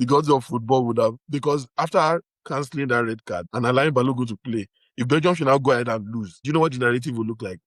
the gods of football would have, because after cancelling that red card and allowing Balogun to play, if Belgium should now go ahead and lose, do you know what the narrative will look like?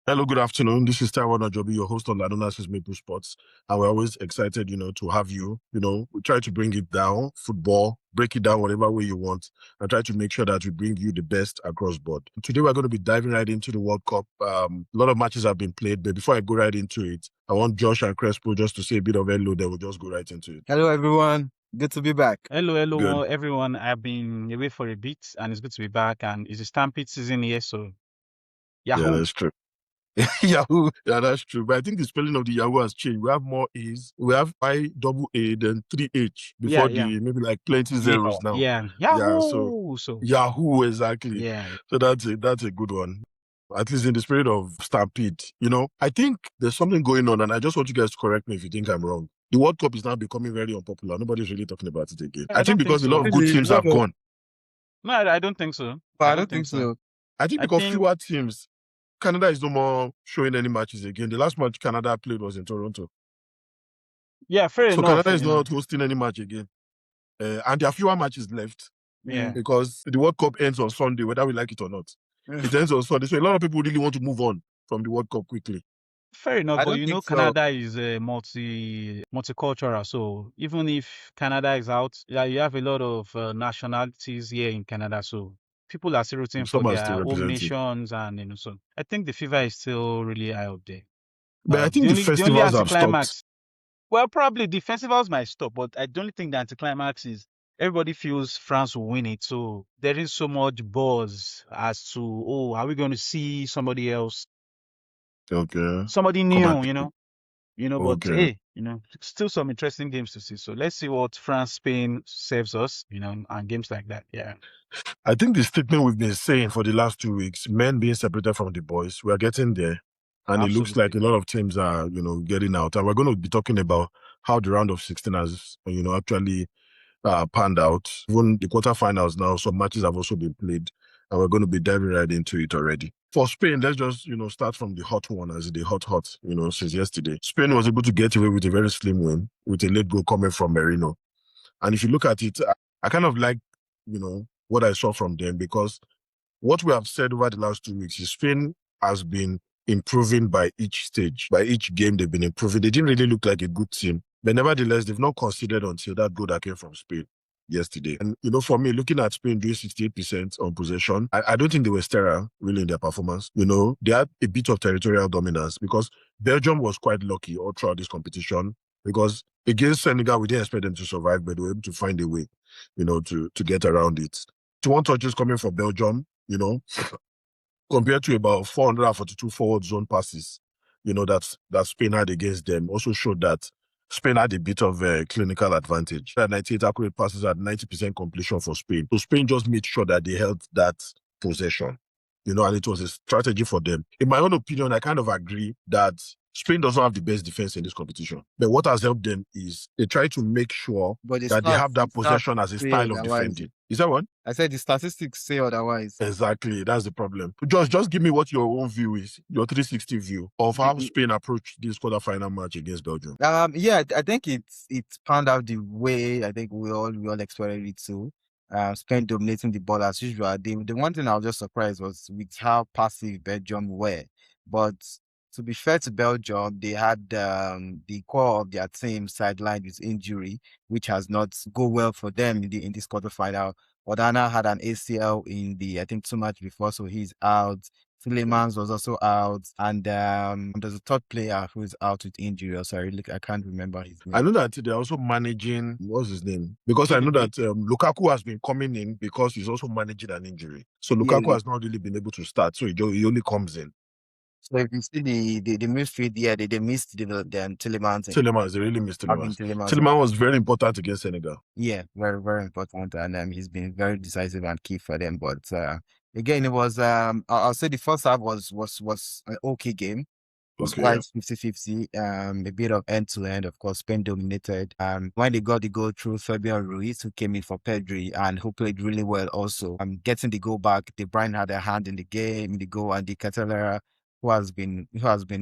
Hello, good afternoon. This is Taiwo Onajobi, your host on Lan Onasis Maple Sports. And we're always excited, to have you. We try to bring it down, football, break it down whatever way you want, and try to make sure that we bring you the best across board. Today, we're going to be diving right into the World Cup. A lot of matches have been played, but before I go right into it, I want Josh and Crespo just to say a bit of hello, then we'll just go right into it. Hello, everyone. Good to be back. Hello, Good. everyone. I've been away for a bit, and it's good to be back. And it's a Stampede season here, so Yahoo. Yeah, that's true. Yahoo. Yeah, that's true. But I think the spelling of the Yahoo has changed. We have more A's. We have I-double-A than 3H before maybe like plenty zeros now. Yeah. Yahoo. So Yahoo, exactly. Yeah. So that's a good one. At least in the spirit of Stampede. I think there's something going on, and I just want you guys to correct me if you think I'm wrong. The World Cup is now becoming very unpopular. Nobody's really talking about it again. I think because a lot of good teams have gone. No, I don't think so. I don't think so. I think because fewer teams. Canada is no more showing any matches again. The last match Canada played was in Toronto. Yeah, fair enough. So Canada is not hosting any match again. And there are fewer matches left. Yeah. Because the World Cup ends on Sunday, whether we like it or not. It ends on Sunday. So a lot of people really want to move on from the World Cup quickly. Fair enough, but Canada is multicultural. So even if Canada is out, you have a lot of nationalities here in Canada. So people are still rooting for their home nations, and so I think the fever is still really high up there. But I think the festivals have stopped. Well, probably the festivals might stop, but I don't think the anticlimax is everybody feels France will win it. So there is so much buzz as to, are we going to see somebody else? Okay. Somebody new, but hey, still some interesting games to see. So let's see what France, Spain serves us, and games like that. Yeah. I think the statement we've been saying for the last 2 weeks, men being separated from the boys, we are getting there. And Absolutely. It looks like a lot of teams are, getting out. And we're going to be talking about how the round of 16 has, actually panned out. Even the quarterfinals now, some matches have also been played. And we're going to be diving right into it already. For Spain, let's just, start from the hot one, as the hot, since yesterday. Spain was able to get away with a very slim win, with a late goal coming from Marino. And if you look at it, I kind of like, what I saw from them, because what we have said over the last 2 weeks is Spain has been improving by each stage. By each game, they've been improving. They didn't really look like a good team. But nevertheless, they've not considered until that goal that came from Spain yesterday. And, for me, looking at Spain doing 68% on possession, I don't think they were sterile, really, in their performance. They had a bit of territorial dominance, because Belgium was quite lucky all throughout this competition, because against Senegal, we didn't expect them to survive, but they were able to find a way, to get around it. 21 touches coming from Belgium, compared to about 442 forward zone passes, that Spain had against them, also showed that Spain had a bit of a clinical advantage. 98 accurate passes at 90% completion for Spain. So Spain just made sure that they held that possession, and it was a strategy for them. In my own opinion, I kind of agree that Spain doesn't have the best defense in this competition. But what has helped them is they try to make sure that they have that possession as a style of defending. Is that one? I said the statistics say otherwise. Exactly. That's the problem. Just give me what your own view is, your 360 view of how Spain approached this quarterfinal match against Belgium. Yeah, I think it's panned out the way I think we all expected it to. Spain dominating the ball as usual. The one thing I was just surprised was with how passive Belgium were. But to be fair to Belgium, they had the core of their team sidelined with injury, which has not go well for them in this quarterfinal. Odana had an ACL in the, I think, 2 matches before, so he's out. Tielemans was also out, and there's a third player who is out with injury. I can't remember his name. I know that they're also managing, what's his name? Because I know that Lukaku has been coming in because he's also managing an injury. So Lukaku has not really been able to start, so he only comes in. So if you see the midfield, yeah, they missed the Tillemans. Tillemans, they really missed Having Tillemans. Tillemans. Tillemans was very important against Senegal. Yeah, very, very important. And he's been very decisive and key for them. But again, it was I'll say the first half was an okay game. It was Okay, quite 50-50, a bit of end to end. Of course, Spain dominated. When they got the goal through Fabian Ruiz, who came in for Pedri and who played really well also. Getting the goal back, De Bruyne had a hand in the game, in the goal, and the Catalera, who has been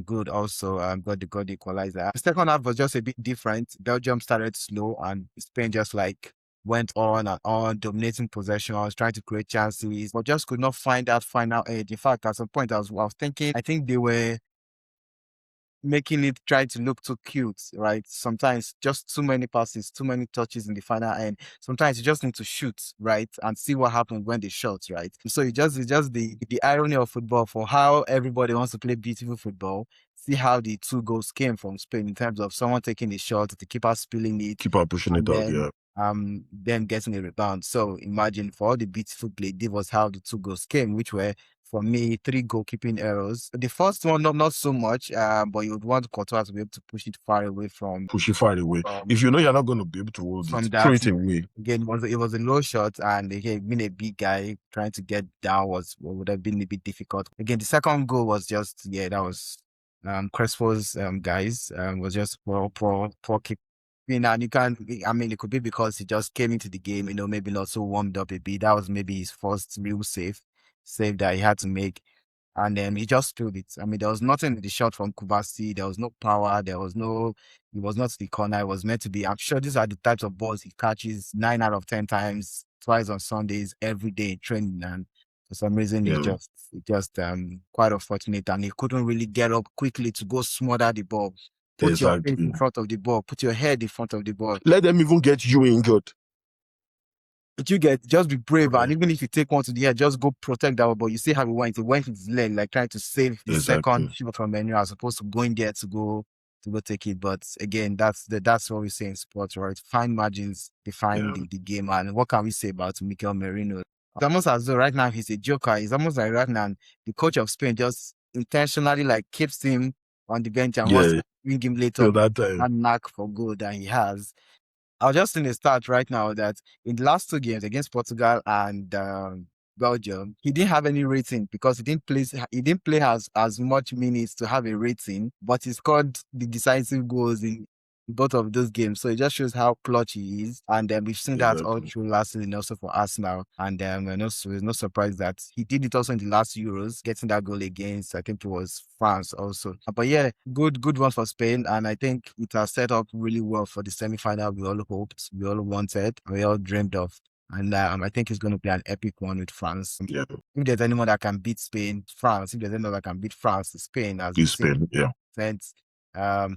good also, got the equalizer. The second half was just a bit different. Belgium started slow and Spain just like went on and on, dominating possessions, trying to create chances, but just could not find that final edge. In fact, at some point I was thinking, I think they were making it try to look too cute, right? Sometimes just too many passes, too many touches in the final end. Sometimes you just need to shoot, right? And see what happens when they shot, right? So it's just the irony of football for how everybody wants to play beautiful football. See how the two goals came from Spain in terms of someone taking the shot, the keeper spilling it, keeper pushing and it out, yeah. them getting a rebound. So imagine for all the beautiful play, this was how the two goals came, which were for me, 3 goalkeeping errors. The first one, not so much, but you would want Courtois to be able to push it far away from. Push it far away. If you know you're not going to be able to hold From it, that, throw it away. again, it was a low shot, and again, being a big guy trying to get down would have been a bit difficult. Again, the second goal was just that was Crespo's guys was just poor keep. And you can't. I mean, it could be because he just came into the game, maybe not so warmed up a bit. That was maybe his first real save that he had to make. And then he just spilled it. I mean, there was nothing in the shot from Kubasi. There was no power. It was not the corner. It was meant to be. I'm sure these are the types of balls he catches 9 out of 10 times, twice on Sundays, every day in training. And for some reason, Yeah. it's just quite unfortunate. And he couldn't really get up quickly to go smother the ball. Put your face in front of the ball. Put your head in front of the ball. Let them even get you injured. But just be brave, Right. and even if you take one to the head, just go protect that one. But you see how he went with his leg, like trying to save the second shot from Marino, as opposed to going there to go take it. But again, that's what we say in sports, right? Fine margins define the game. And what can we say about Mikel Marino? It's almost as though right now he's a joker. It's almost like right now the coach of Spain just intentionally like keeps him on the bench and wants to bring him later and knack for goal that he has. I was just in the start right now that in the last 2 games against Portugal and Belgium, he didn't have any rating because he didn't play as much minutes to have a rating, but he scored the decisive goals in both of those games. So it just shows how clutch he is. And we've seen that all through last season also for Arsenal. And it's no surprise that he did it also in the last Euros, getting that goal against, I think it was France also. But yeah, good one for Spain. And I think it has set up really well for the semi-final we all hoped, we all wanted, we all dreamed of. And I think it's going to be an epic one with France. Yeah. If there's anyone that can beat Spain, France. If there's anyone that can beat France, Spain. As we Spain, yeah.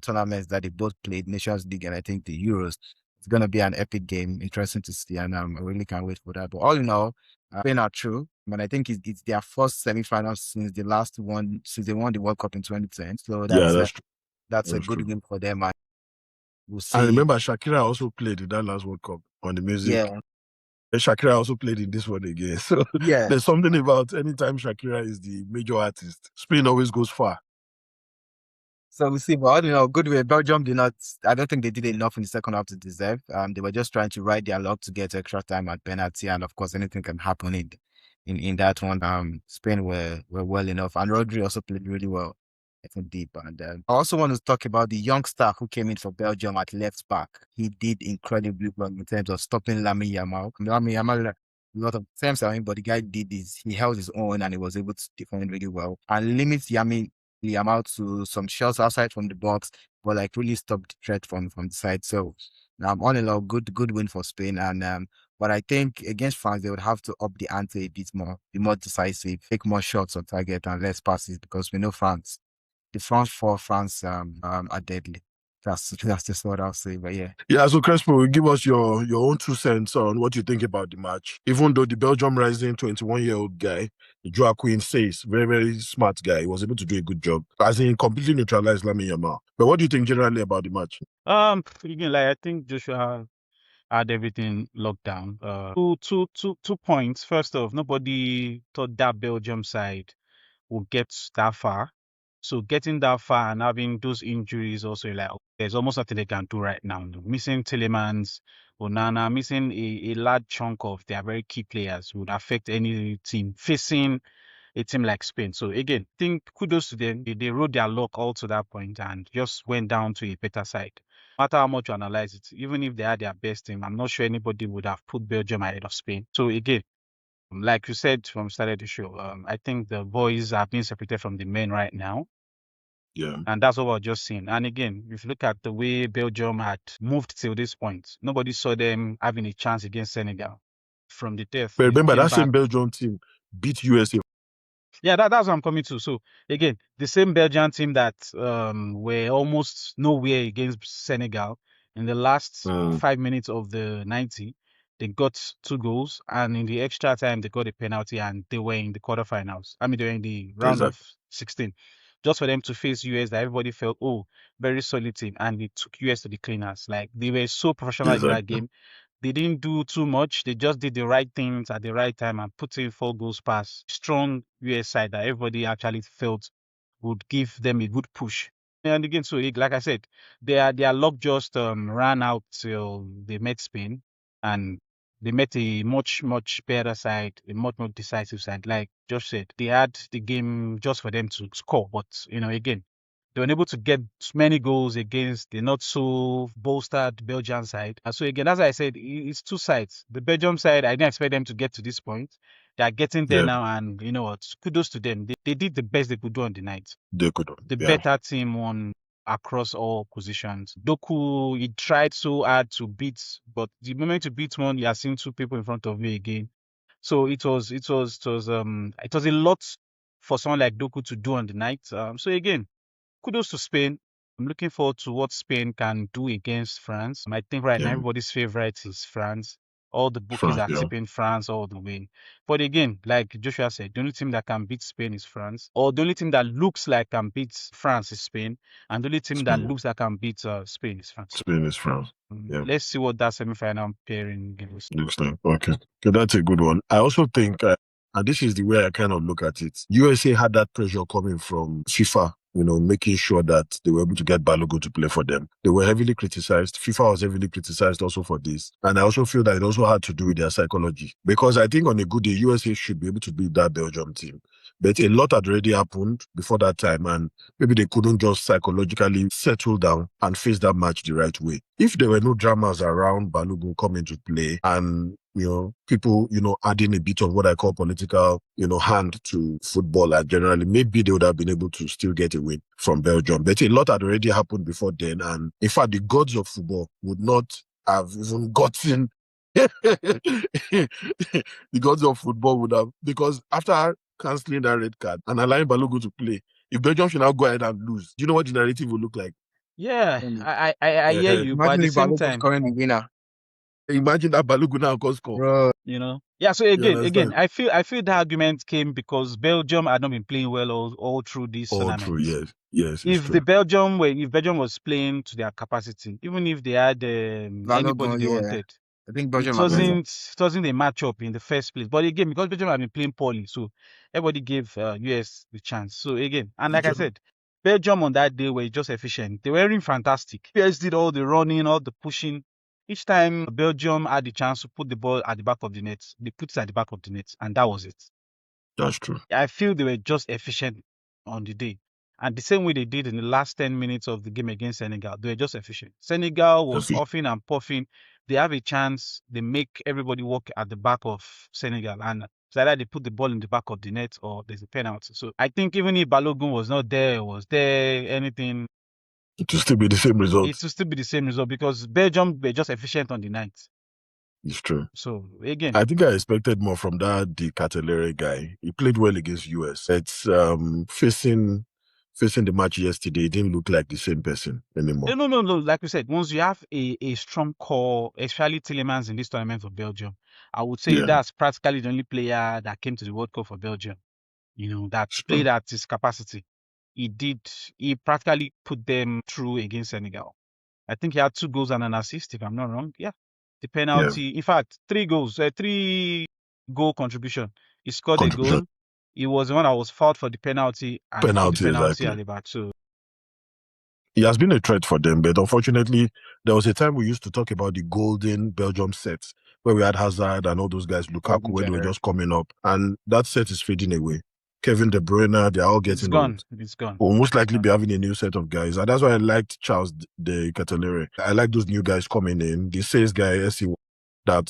Tournaments that they both played, Nations League and I think the Euros. It's going to be an epic game, interesting to see, and I really can't wait for that. But all in all, Spain are true, but I think it's their first semi-final since the last one, since they won the World Cup in 2010. So that's a good game for them. And we'll see. I remember Shakira also played in that last World Cup on the music. Yeah. And Shakira also played in this one again. So yeah, there's something about anytime Shakira is the major artist, Spain always goes far. So we see, but good way. Belgium did not. I don't think they did enough in the second half to deserve. They were just trying to ride their luck to get extra time at penalty, and of course, anything can happen in that one. Spain were well enough, and Rodri also played really well. Deep. And I also want to talk about the youngster who came in for Belgium at left back. He did incredibly well in terms of stopping Lamine Yamal. Lamine Yamal, a lot of times, but the guy he held his own and he was able to defend really well and limit Yamal to some shots outside from the box, but like really stopped the threat from the side. So all in all, good win for Spain. And but I think against France, they would have to up the ante a bit more, be more decisive, take more shots on target and less passes because we know the front four France are deadly. That's just what I'll say. But yeah. Yeah, so Crespo, give us your own 2 cents on what you think about the match. Even though the Belgium rising 21-year-old guy, Joaquin says, very, very smart guy, he was able to do a good job. As in completely neutralized Lamine Yamal. But what do you think generally about the match? Again, I think Joshua had everything locked down. 2 points. First off, nobody thought that Belgium side would get that far. So getting that far and having those injuries also, like, there's almost nothing they can do right now. Missing Tillemans, Onana, missing a large chunk of their very key players would affect any team facing a team like Spain. So again, think kudos to them. They rode their luck all to that point and just went down to a better side. No matter how much you analyze it, even if they had their best team, I'm not sure anybody would have put Belgium ahead of Spain. So again, like you said from the start of the show, I think the boys are being separated from the men right now. Yeah. And that's what we're just seeing. And again, if you look at the way Belgium had moved till this point, nobody saw them having a chance against Senegal. From the death, But they remember, came that back. same Belgium team beat USA. Yeah, that's what I'm coming to. So again, the same Belgian team that were almost nowhere against Senegal in the last 5 minutes of the 90, they got 2 goals, and in the extra time they got a penalty, and they were in the quarterfinals. I mean, they were in the round of 16. Just for them to face US, that everybody felt, oh, very solid team, and they took US to the cleaners. Like, they were so professional in that game. They didn't do too much. They just did the right things at the right time and put in 4 goals past strong US side that everybody actually felt would give them a good push. And again, so like I said, their luck just ran out till they met Spain, and they met a much better side, a much more decisive side. Like Josh said, they had the game just for them to score, but again, they were unable to get many goals against the not so bolstered Belgian side. And so again, as I said, it's two sides. The Belgium side, I didn't expect them to get to this point. They are getting there now, and you know what? Kudos to them. They did the best they could do on the night. They could. The better team won across all positions. Doku, he tried so hard to beat, but the moment you beat one, you are seeing 2 people in front of me again. So it was a lot for someone like Doku to do on the night. So again, kudos to Spain. I'm looking forward to what Spain can do against France. I think right now everybody's favorite is France. All the bookies are tipping France all the way. But again, like Joshua said, the only team that can beat Spain is France. Or the only team that looks like can beat France is Spain. And the only team that looks like can beat Spain is France. Spain is France. Let's see what that semi-final pairing gives. Looks like. Okay, that's a good one. I also think, and this is the way I kind of look at it, USA had that pressure coming from FIFA, making sure that they were able to get Balogun to play for them. They were heavily criticized. FIFA was heavily criticized also for this. And I also feel that it also had to do with their psychology. Because I think on a good day, USA should be able to beat that Belgium team. But a lot had already happened before that time, and maybe they couldn't just psychologically settle down and face that match the right way. If there were no dramas around Balogun coming to play and people, adding a bit of what I call political, hand to football, and generally, maybe they would have been able to still get a win from Belgium. But a lot had already happened before then. And in fact, the gods of football would not have even gotten the gods of football would have, because after cancelling that red card and allowing Balogun to play, if Belgium should now go ahead and lose, do you know what the narrative will look like? Yeah, I hear you, but at the same time, scoring the winner. Imagine that Balogun now can score. Bro. Yeah, so again, I feel the argument came because Belgium had not been playing well all through this tournament. All through, yes. If Belgium was playing to their capacity, even if they had anybody they wanted, I think Belgium it wasn't a matchup in the first place. But again, because Belgium had been playing poorly, so everybody gave US the chance. So again, and like I said, Belgium on that day were just efficient. They weren't fantastic. US did all the running, all the pushing. Each time Belgium had the chance to put the ball at the back of the net, they put it at the back of the net, and that was it. That's true. I feel they were just efficient on the day. And the same way they did in the last 10 minutes of the game against Senegal, they were just efficient. Senegal was huffing and puffing. They have a chance. They make everybody walk at the back of Senegal. And it's either they put the ball in the back of the net or there's a penalty. So I think even if Balogun was not there, anything, it will still be the same result. It will still be the same result because Belgium were just efficient on the night. It's true. So again, I think I expected more from that Di Catelere guy. He played well against US. It's facing the match yesterday, it didn't look like the same person anymore. No. Like we said, once you have a strong core, especially Tillemans in this tournament for Belgium, I would say that's practically the only player that came to the World Cup for Belgium. That played at his capacity. He practically put them through against Senegal. I think he had 2 goals and an assist, if I'm not wrong. Yeah. The penalty, in fact, 3 goals, 3 goal contribution. He scored a goal. he was the one that was fought for the penalty and took the penalty at the back. So he has been a threat for them, but unfortunately, there was a time we used to talk about the golden Belgium sets where we had Hazard and all those guys, Lukaku, when they were just coming up, and that set is fading away. Kevin De Bruyne, they're all getting old. It's gone. We'll most likely be having a new set of guys, and that's why I liked Charles De Ketelaere. I like those new guys coming in. The sales guy, SC, that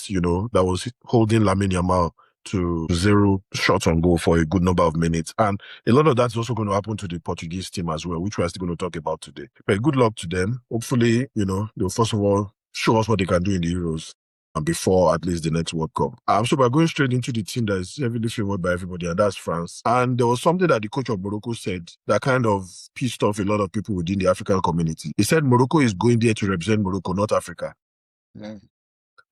that was holding Lamine Yamal to 0 shots on goal for a good number of minutes. And a lot of that's also going to happen to the Portuguese team as well, which we're still going to talk about today. But good luck to them. Hopefully, they'll first of all show us what they can do in the Euros and before at least the next World Cup. So we're going straight into the team that is heavily favored by everybody, and that's France. And there was something that the coach of Morocco said that kind of pissed off a lot of people within the African community. He said Morocco is going there to represent Morocco, not Africa. Yeah.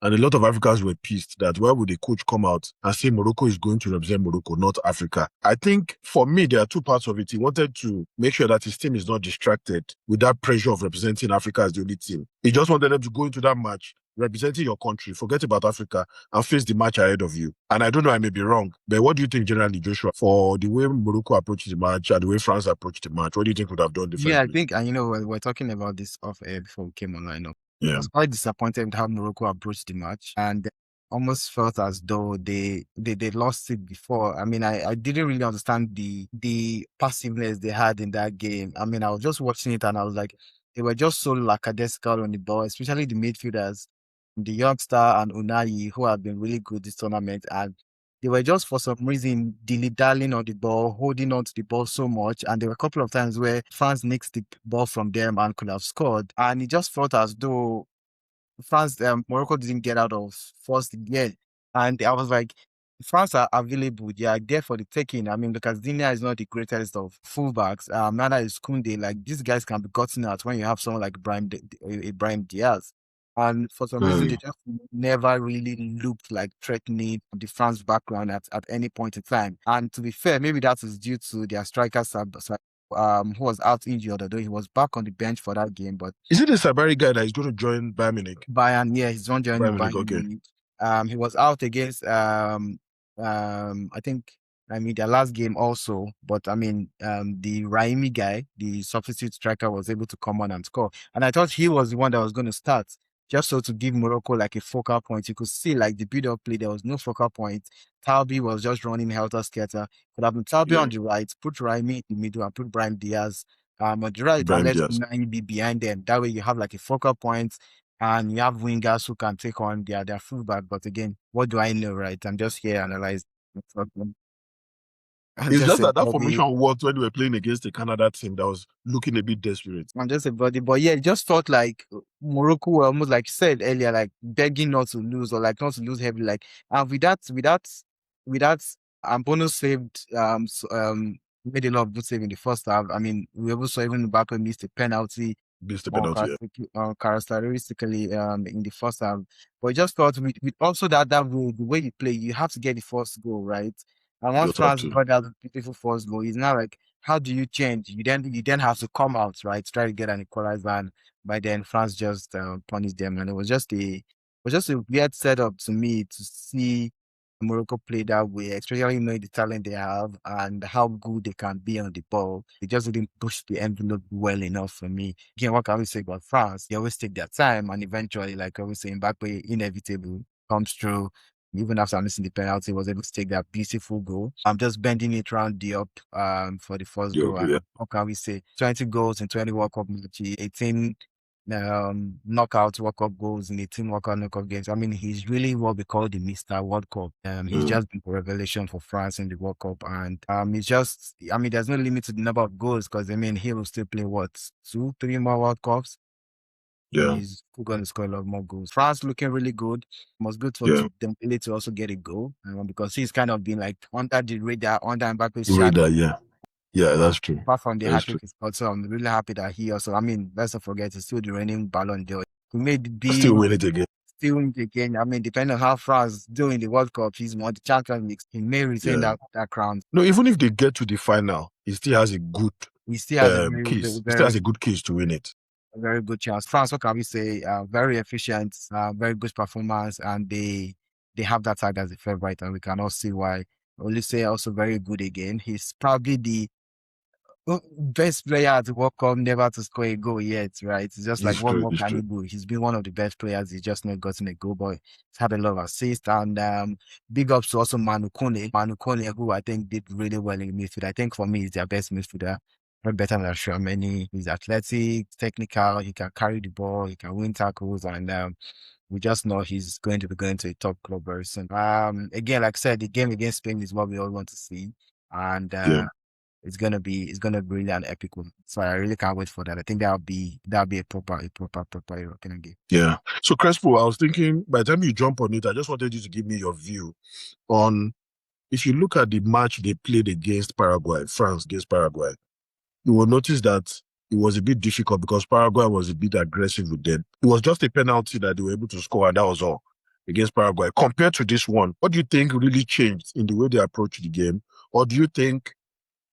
And a lot of Africans were pissed that why would the coach come out and say Morocco is going to represent Morocco, not Africa? I think for me, there are two parts of it. He wanted to make sure that his team is not distracted with that pressure of representing Africa as the only team. He just wanted them to go into that match representing your country, forget about Africa, and face the match ahead of you. And I don't know, I may be wrong, but what do you think generally, Joshua, for the way Morocco approached the match and the way France approached the match? What do you think would have done differently? Yeah, I think, and we're talking about this off air before we came online. Yeah. I was quite disappointed with how Morocco approached the match, and almost felt as though they lost it before. I mean, I didn't really understand the passiveness they had in that game. I mean, I was just watching it and I was like, they were just so lackadaisical on the ball, especially the midfielders, the youngster and Unai, who have been really good this tournament, and they were just for some reason dilly-dallying on the ball, holding on to the ball so much. And there were a couple of times where France nicked the ball from them and could have scored. And it just felt as though Morocco didn't get out of first yet. And I was like, France are available. They are there for the taking. I mean, because Dinia is not the greatest of fullbacks. Neither is Koundé. Like, these guys can be gotten out when you have someone like Ibrahim Diaz. And for some reason, they just never really looked like threatening the France background at any point in time. And to be fair, maybe that is due to their striker, who was out injured, although he was back on the bench for that game. But is it the Sabari guy that is going to join Bayern Munich? Bayern, yeah, he's going to join Bayern Munich. He was out against, I think, their last game also. But I mean, the Raimi guy, the substitute striker, was able to come on and score. And I thought he was the one that was going to start, just so to give Morocco like a focal point. You could see like the build-up play, there was no focal point. Talbi was just running helter-skelter. Could have been Talbi on the right, put Raimi in the middle, and put Brahim Diaz on the right, and let Unai be behind them. That way you have like a focal point, and you have wingers who can take on their fullback. But again, what do I know, right? I'm just here analyzing. It's just that formation worked when we were playing against the Canada team that was looking a bit desperate. I'm just a body, but yeah, it just felt like Morocco were almost, like you said earlier, like begging not to lose, or like not to lose heavily. Like, and with that, Bono saved made a lot of good save in the first half. I mean, we also saw even Mbappe missed a penalty. Characteristically in the first half, but it just felt with also that rule, the way you play, you have to get the first goal, right? And once France got that beautiful first goal, it's now like, how do you change? You then have to come out, right? Try to get an equalizer, and by then France just punished them, and it was just a weird setup to me to see Morocco play that way, especially knowing the talent they have and how good they can be on the ball. They just didn't push the envelope well enough for me. Again, what can we say about France? They always take their time, and eventually, like I was saying, Mbappe, inevitable, comes through. Even after missing the penalty, was able to take that beautiful goal. I'm just bending it around the up for the first goal. And what can we say? 20 goals in 20 World Cup matches, 18 knockout World Cup goals in 18 World Cup knockout games. I mean, he's really what we call the Mr. World Cup. He's just been a revelation for France in the World Cup. And it's just, I mean, there's no limit to the number of goals, because I mean, he will still play 2-3 more World Cups. Yeah, he's going to score a lot more goals. France looking really good. It was good for Dembele to also get a goal, because he's kind of been like under the radar, under Mbappe's shadow. Yeah, that's true. Apart from the hat-trick, also I'm really happy that he also, I mean, let's not forget, he's still the reigning Ballon d'Or. He made still win it again. I mean, depending on how France do in the World Cup, he's won the Champions League. He may retain that crown. No, even if they get to the final, he still has a good case. He still has a good case to win it. A very good chance. France, what can we say? Very efficient, very good performance, and they have that tag as a favorite, and we can all see why Olise also very good again. He's probably the best player at the World Cup never to score a goal yet, right? It's just like It's what true. more It's can he true. do? He's been one of the best players. He's just not gotten a goal, but he's had a lot of assists. And big ups to also Manu Kone. Manu Kone, who I think did really well in midfield. I think for me, he's their best midfielder. Not better than Tchouaméni. He's athletic, technical. He can carry the ball. He can win tackles, and we just know he's going to be going to a top club very soon. Again, like I said, the game against Spain is what we all want to see, and Yeah. it's gonna be really an epic one. So I really can't wait for that. I think that'll be a proper European game. Yeah. So Crespo, I was thinking by the time you jump on it, I just wanted you to give me your view on if you look at the match they played against Paraguay, France against Paraguay, you will notice that it was a bit difficult because Paraguay was a bit aggressive with them. It was just a penalty that they were able to score, and that was all against Paraguay. Compared to this one, what do you think really changed in the way they approach the game? Or do you think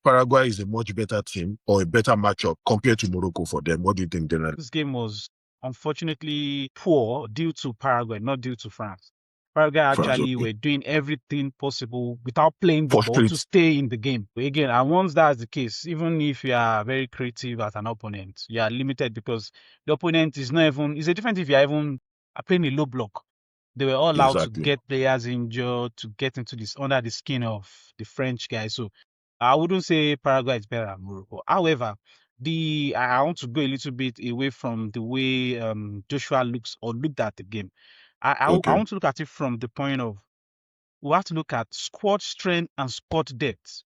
Paraguay is a much better team or a better matchup compared to Morocco for them? What do you think, generally? This game was unfortunately poor due to Paraguay, not due to France. Paraguay France, actually okay. were doing everything possible without playing the ball Frustrate. to stay in the game. But again, and once that's the case, even if you are very creative as an opponent, you are limited because the opponent is not even, it's a different if you are even playing a low block. They were all allowed to Exactly. get players injured, to get into this under the skin of the French guys. So I wouldn't say Paraguay is better than Morocco. However, I want to go a little bit away from the way Joshua looked at the game. I Okay. want to look at it from the point of we have to look at squad strength and squad depth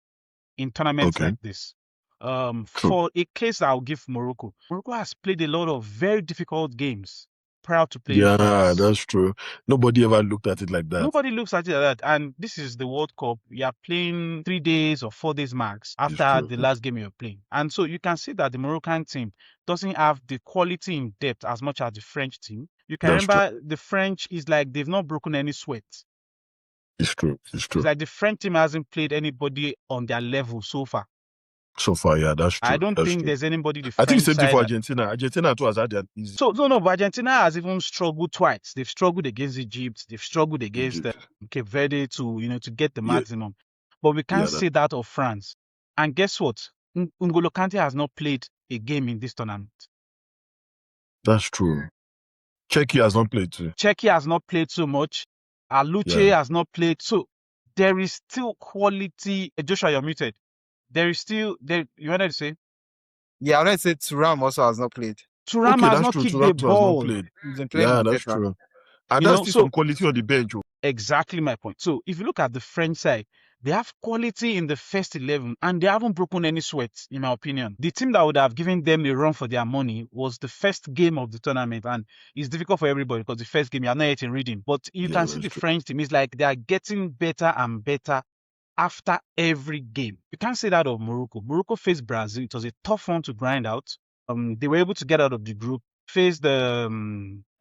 in tournaments Okay. like this. True. For a case I'll give Morocco. Morocco has played a lot of very difficult games prior to playing Yeah, France. that's true. Nobody ever looked at it like that. Nobody looks at it like that. And this is the World Cup. You are playing 3 days or 4 days max It's after true. the last game you're playing. And so you can see that the Moroccan team doesn't have the quality in depth as much as the French team. You can That's true. remember the French is like they've not broken any sweat. It's true. It's true. It's like the French team hasn't played anybody on their level so far. So far, yeah, that's true. I don't That's think true. there's anybody the I think French same thing side. for Argentina. Argentina too has had that easy. So no, but Argentina has even struggled twice. They've struggled against Egypt. They've struggled against Cape Verde to get the maximum. But we can't say that of France. And guess what? N'Golo Kante has not played a game in this tournament. That's true. Czechia has not played too. Czechia has not played so much. Aluche has not played. So there is still quality. Joshua, you're muted. There is still there. You wanted to say? Yeah, I wanted to say Thuram also has not played. Thuram has not kicked the ball. He's been playing. Yeah, that's true. And You that's know, still so some quality on the bench. exactly my point. So if you look at the French side, they have quality in the first 11 and they haven't broken any sweat, in my opinion. The team that would have given them a run for their money was the first game of the tournament. And it's difficult for everybody because the first game, you're not yet in reading. But you can see the French team is like they are getting better and better after every game. You can't say that of Morocco. Morocco faced Brazil. It was a tough one to grind out. They were able to get out of the group, faced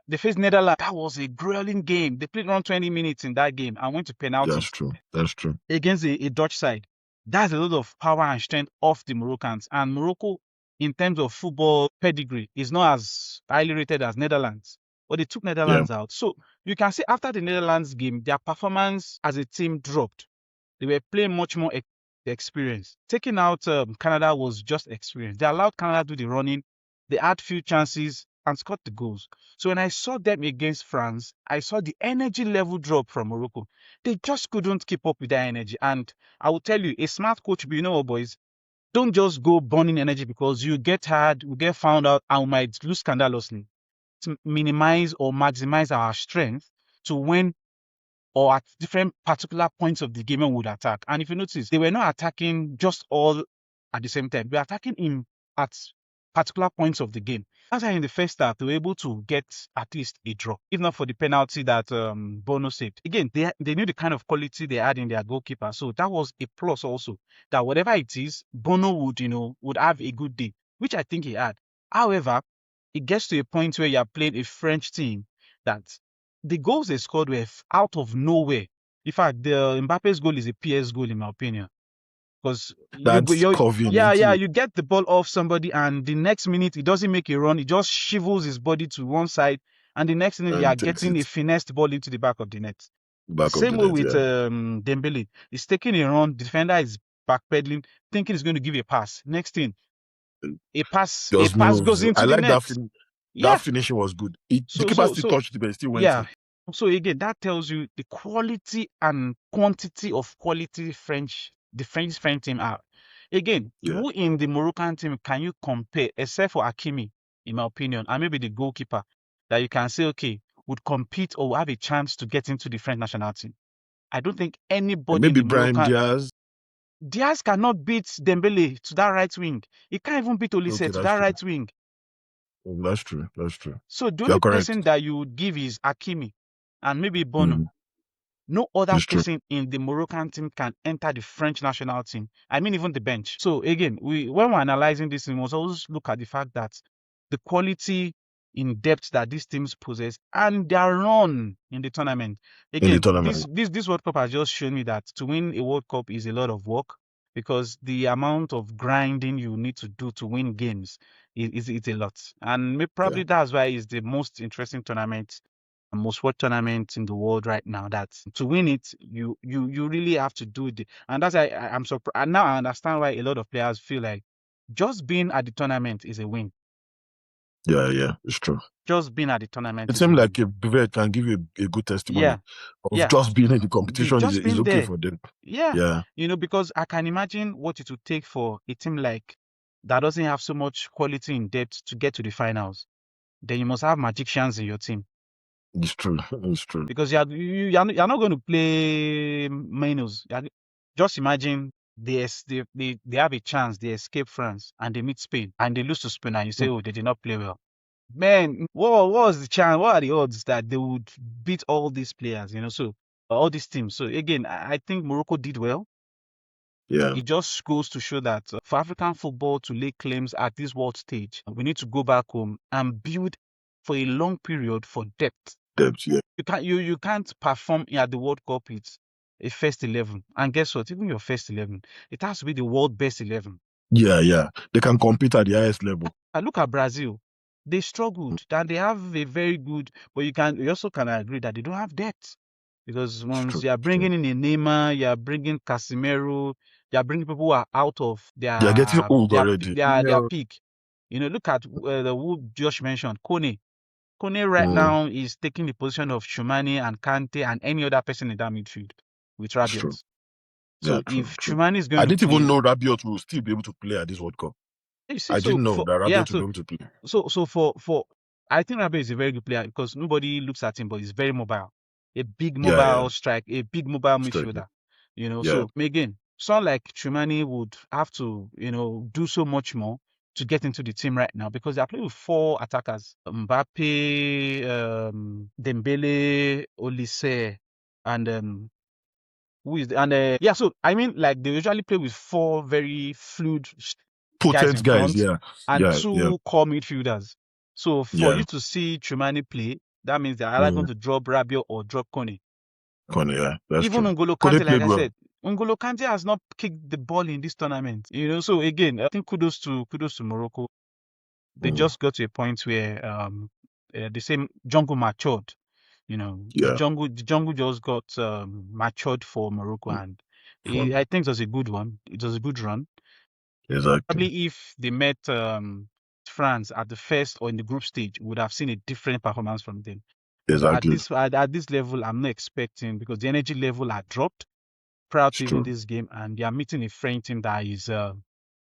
they faced Netherlands. That was a grueling game. They played around 20 minutes in that game and went to penalties. That's true. That's true. Against a Dutch side. That's a lot of power and strength of the Moroccans. And Morocco, in terms of football pedigree, is not as highly rated as Netherlands. But they took Netherlands out. So you can see after the Netherlands game, their performance as a team dropped. They were playing much more experience. Taking out Canada was just experience. They allowed Canada to do the running. They had few chances and scored the goals. So when I saw them against France, I saw the energy level drop from Morocco. They just couldn't keep up with that energy. And I will tell you, a smart coach, you know what, boys, don't just go burning energy because you get tired, we get found out, and we might lose scandalously. To minimize or maximize our strength to win or at different particular points of the game we would attack. And if you notice, they were not attacking just all at the same time. They were attacking at particular points of the game. That's why in the first half, they were able to get at least a draw, if not for the penalty that Bono saved. Again, they knew the kind of quality they had in their goalkeeper. So that was a plus also, that whatever it is, Bono would have a good day, which I think he had. However, it gets to a point where you are playing a French team that the goals they scored were out of nowhere. In fact, the Mbappe's goal is a PS goal, in my opinion. Because you get the ball off somebody, and the next minute, he doesn't make a run. He just shivels his body to one side, and the next minute, you are getting a finessed ball into the back of the net. Back of Same the way net, with yeah. Dembele. He's taking a run. The defender is backpedaling, thinking he's going to give a pass. Next thing, a Just pass goes moves. I into the like net. that Yeah. finishing was good. The So keeper so still so touched it, but it still went yeah. in. So again, that tells you the quality and quantity of quality the French team are. Again, Yeah. who in the Moroccan team can you compare, except for Hakimi, in my opinion, and maybe the goalkeeper, that you can say, okay, would compete or have a chance to get into the French national team? I don't think And anybody in maybe the Brian Moroccan Diaz. Diaz cannot beat Dembele to that right wing. He can't even beat Olise Okay, to that's that true. right wing. That's true. That's true. So the You're only correct. person that you would give is Hakimi and maybe Bono. Mm, No other it's true. person in the Moroccan team can enter the French national team. I mean, even the bench. So again, when we're analyzing this, we must always look at the fact that the quality in depth that these teams possess and their run in the tournament. In the Again, tournament. this World Cup has just shown me that to win a World Cup is a lot of work, because the amount of grinding you need to do to win games is a lot. And probably that's why it's the most interesting tournament, most watched tournament in the world right now. That to win it, you really have to do it. And that's why I'm surprised. And now I understand why a lot of players feel like just being at the tournament is a win. Yeah, it's true. Just being at the tournament It is a seems win. like a Bivette can give you a good testimony of Yeah. just being in the competition Just is being okay there. for them. Yeah. Yeah, Because I can imagine what it would take for a team like that doesn't have so much quality in depth to get to the finals. Then you must have magicians in your team, it's true. It's true. because you're not going to play minors. Just imagine they have a chance, they escape France and they meet Spain and they lose to Spain, and you say, oh, they did not play well. Man, what was the chance? What are the odds that they would beat all these players? So all these teams. So again, I think Morocco did well. Yeah, It just goes to show that for African football to lay claims at this world stage, we need to go back home and build for a long period for depth. depth. Yeah, You can't perform at the World Cup with a first 11. And guess what? Even your first 11, it has to be the world best 11. yeah. They can compete at the highest level. And look at Brazil. They struggled. And they have a very good, but you also can agree that they don't have depth. Because once True. you are bringing in a Neymar, you are bringing Casemiro, you are bringing people who are out of They are getting old already. their peak. Look at the who Josh mentioned, Kone. Kone right now is taking the position of Chumani and Kante and any other person in that midfield with It's true. Rabiot. So if True. Chumani is going I to didn't even play, know Rabiot will still be able to play at this World Cup. you see, I so didn't know for that Rabiot will be able to play. so for I think Rabiot is a very good player because nobody looks at him, but he's very mobile, a big mobile strike, a big mobile midfielder. So again, someone like Chumani would have to do so much more to get into the team right now, because they're playing with 4 attackers: Mbappe, Dembele, Olise, and who is so I mean, like, they usually play with 4 very fluid guys in Potent guys, front yeah. and 2 core midfielders. So for Yeah. you to see Chumani play, that means they're either going to drop Rabiot or drop Kone. Kone, yeah, that's Even true. N'Golo Kante, like I said, N'Golo Kante has not kicked the ball in this tournament. So again, I think kudos to Morocco. They just got to a point where the same jungle matured. The jungle just got matured for Morocco, and I think it was a good one. It was a good run. Exactly. Probably if they met France at the first or in the group stage, we would have seen a different performance from them. Exactly. At this level, I'm not expecting, because the energy level had dropped prior to even this game, and they are meeting a French team that is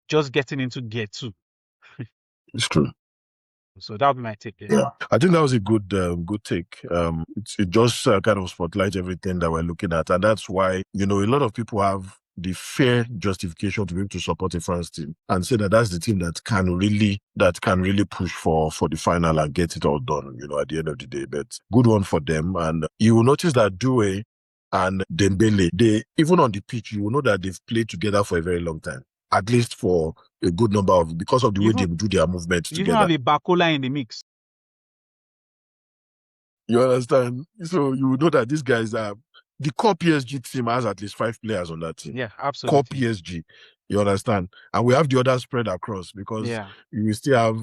just getting into gear 2. It's true. So that would be my take. Yeah, I think that was a good take. It just kind of spotlights everything that we're looking at, and that's why a lot of people have the fair justification to be able to support a France team and say that that's the team that can really push for the final and get it all done. At the end of the day, but good one for them. And you will notice that Doué and Dembele, they even on the pitch, you will know that they've played together for a very long time. At least for a good number of, because of the way they do their movements together. You even have a Bakola in the mix. You understand? So you know that these guys are, the core PSG team has at least 5 players on that team. Yeah, absolutely. Core PSG. You understand? And we have the others spread across, because you still have,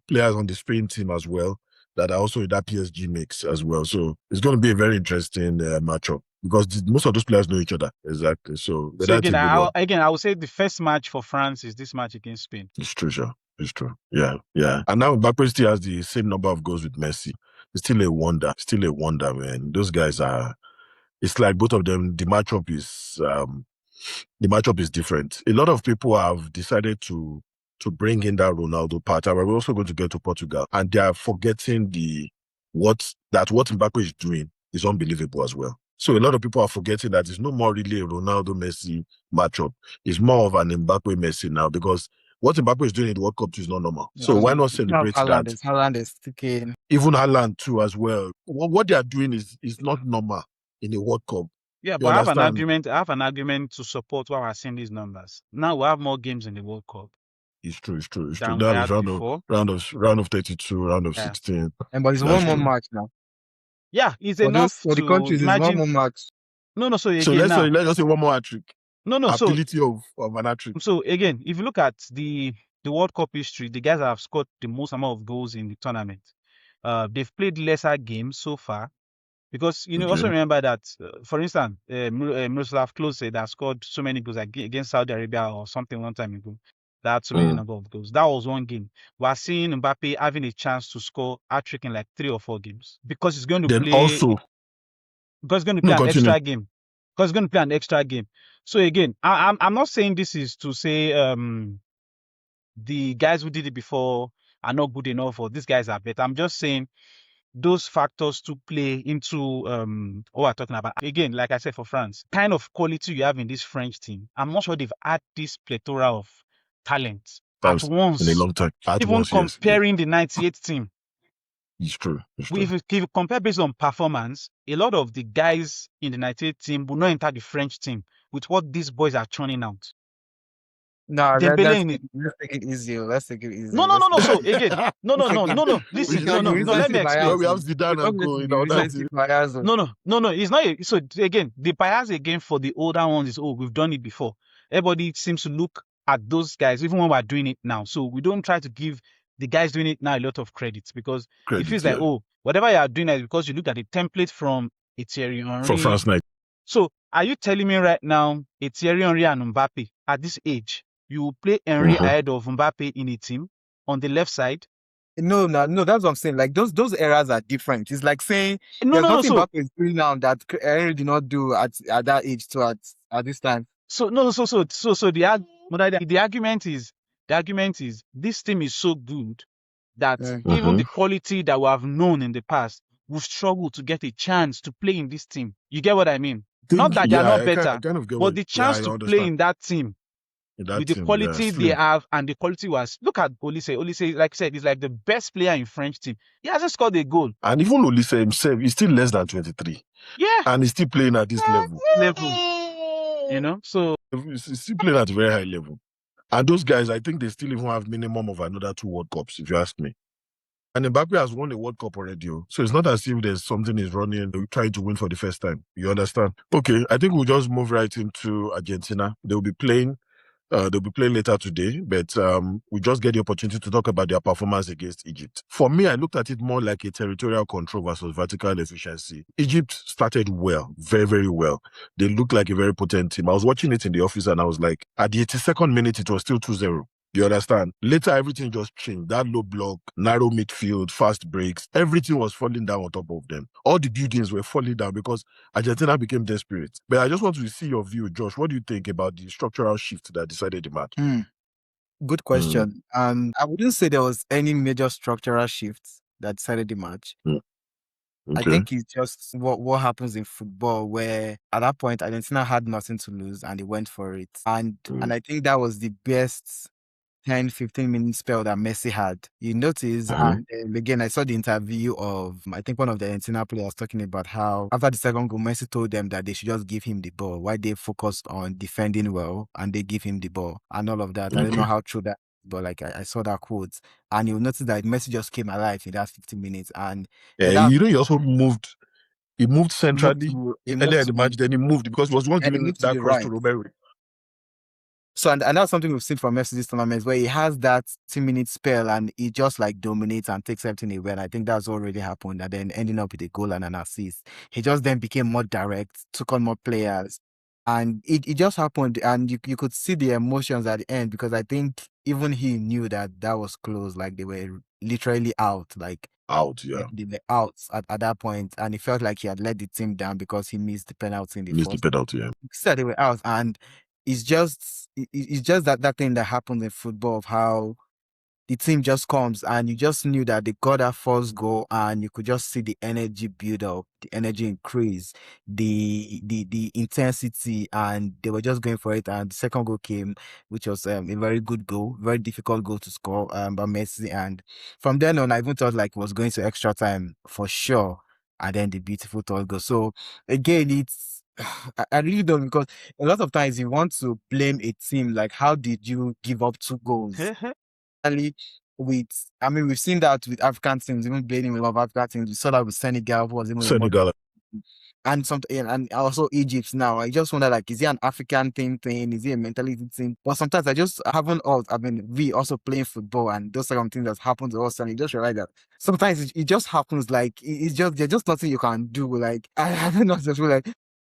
players on the Spain team as well that are also in that PSG mix as well. So it's going to be a very interesting matchup. because most of those players know each other. Exactly. So that's again, a good one. I would say the first match for France is this match against Spain. It's true, sure. It's true. Yeah. And now Mbappe still has the same number of goals with Messi. It's still a wonder. Man. Those guys are. It's like both of them. The matchup is different. A lot of people have decided to bring in that Ronaldo part. And we're also going to get to Portugal, and they are forgetting what Mbappe is doing is unbelievable as well. So a lot of people are forgetting that it's no more really a Ronaldo Messi matchup. It's more of an Mbappe Messi now, because what Mbappe is doing in the World Cup is not normal. So why not celebrate that? Haaland is sticking. Even Haaland too as well. What they are doing is not normal in the World Cup. Yeah, but I have an argument to support why we're seeing these numbers. Now we have more games in the World Cup. It's true. That is round of 32, round of 16. But it's one more match now. Yeah, it's enough for the countries. It's one more match. No. So again, let's just say one more hat-trick. No. Ability of an hat-trick. So again, if you look at the World Cup history, the guys that have scored the most amount of goals in the tournament, they've played lesser games so far. Because also remember that, for instance, Miroslav Klose that scored so many goals against Saudi Arabia or something one time ago, that had so many number of goals. That was one game. We're seeing Mbappe having a chance to score hat-trick in like 3 or 4 games, because he's going to play. Because he's going to play an extra game. Because he's going to play an extra game. So again, I'm not saying this is to say the guys who did it before are not good enough or these guys are better. I'm just saying those factors to play into what we're talking about. Again, like I said, for France, kind of quality you have in this French team, I'm not sure they've had this plethora of talent at once in a long time. Comparing the 98 team. It's true. If you compare based on performance, a lot of the guys in the 98 team will not enter the French team with what these boys are churning out. No, let's take it easy. No. So again, no. Listen, no. Let me explain. We have Zidane and go. No. It's not. So again, the bias again for the older ones is, we've done it before. Everybody seems to look at those guys, even when we're doing it now. So we don't try to give the guys doing it now a lot of credits, because it feels like, whatever you are doing is because you look at the template from Thierry Henry. For France night. So are you telling me right now, Thierry Henry and Mbappe at this age, you will play Henry ahead of Mbappe in a team on the left side? No, that's what I'm saying. Like those eras are different. It's like saying there's nothing Mbappe is doing now that Henry did not do at that age too at this time. So the argument is this team is so good that even the quality that we have known in the past will struggle to get a chance to play in this team. You get what I mean? Not that they're not better, but the chance to play in that team. With the quality they have, and the quality was, look at Olise. Olise, like I said, is like the best player in French team. He hasn't scored a goal. And even Olise himself is still less than 23. Yeah. And he's still playing at this level. So he's still playing at a very high level. And those guys, I think they still even have minimum of another 2 World Cups, if you ask me. And Mbappe has won a World Cup already. So it's not as if there's something is running, trying to win for the first time. You understand? Okay, I think we'll just move right into Argentina. They'll be playing later today, but we just get the opportunity to talk about their performance against Egypt. For me, I looked at it more like a territorial control versus vertical efficiency. Egypt started well, very, very well. They looked like a very potent team. I was watching it in the office and I was like, at the 82nd minute, it was still 2-0. You understand? Later, everything just changed. That low block, narrow midfield, fast breaks, everything was falling down on top of them. All the buildings were falling down because Argentina became desperate. But I just want to see your view, Josh. What do you think about the structural shift that decided the match? Good question. I wouldn't say there was any major structural shifts that decided the match. Okay. I think it's just what happens in football, where at that point Argentina had nothing to lose and they went for it. And I think that was the best 10-15 minute spell that Messi had. You notice, and again, I saw the interview of, I think one of the Argentina players talking about how after the second goal, Messi told them that they should just give him the ball, why they focused on defending well and they give him the ball and all of that. I don't know how true that is, but like I saw that quote, and you'll notice that Messi just came alive in that 15 minutes. And he also moved. He moved centrally earlier in the match, then he moved because he was one giving that cross to Romero. So, and that's something we've seen from Messi this tournament, where he has that 10-minute spell and he just like dominates and takes everything away. And I think that's what really happened. And then ending up with a goal and an assist. He just then became more direct, took on more players. And it just happened. And you could see the emotions at the end, because I think even he knew that was close. Like they were literally out. Like Out, yeah. they were out at that point, and he felt like he had let the team down because he missed the penalty in the Missed the first. penalty, yeah. He said they were out, and it's just that thing that happens in football of how the team just comes, and you just knew that they got that first goal, and you could just see the energy build up, the energy increase, the intensity, and they were just going for it. And the second goal came, which was a very good goal, very difficult goal to score by Messi. And from then on, I even thought like it was going to extra time for sure. And then the beautiful third goal. So again, it's I really don't, because a lot of times you want to blame a team, like how did you give up 2 goals? With, I mean, we've seen that with African teams, even blaming a lot of African teams. We saw that with Senegal, who was even Senegal. and also Egypt now. I just wonder, like, is it an African thing? Is it a mentality thing? But sometimes I just haven't we also playing football, and those kind of things that happen to us, and you just realize that sometimes it just happens. Like it's just there's just nothing you can do. Like I don't know, just feel like.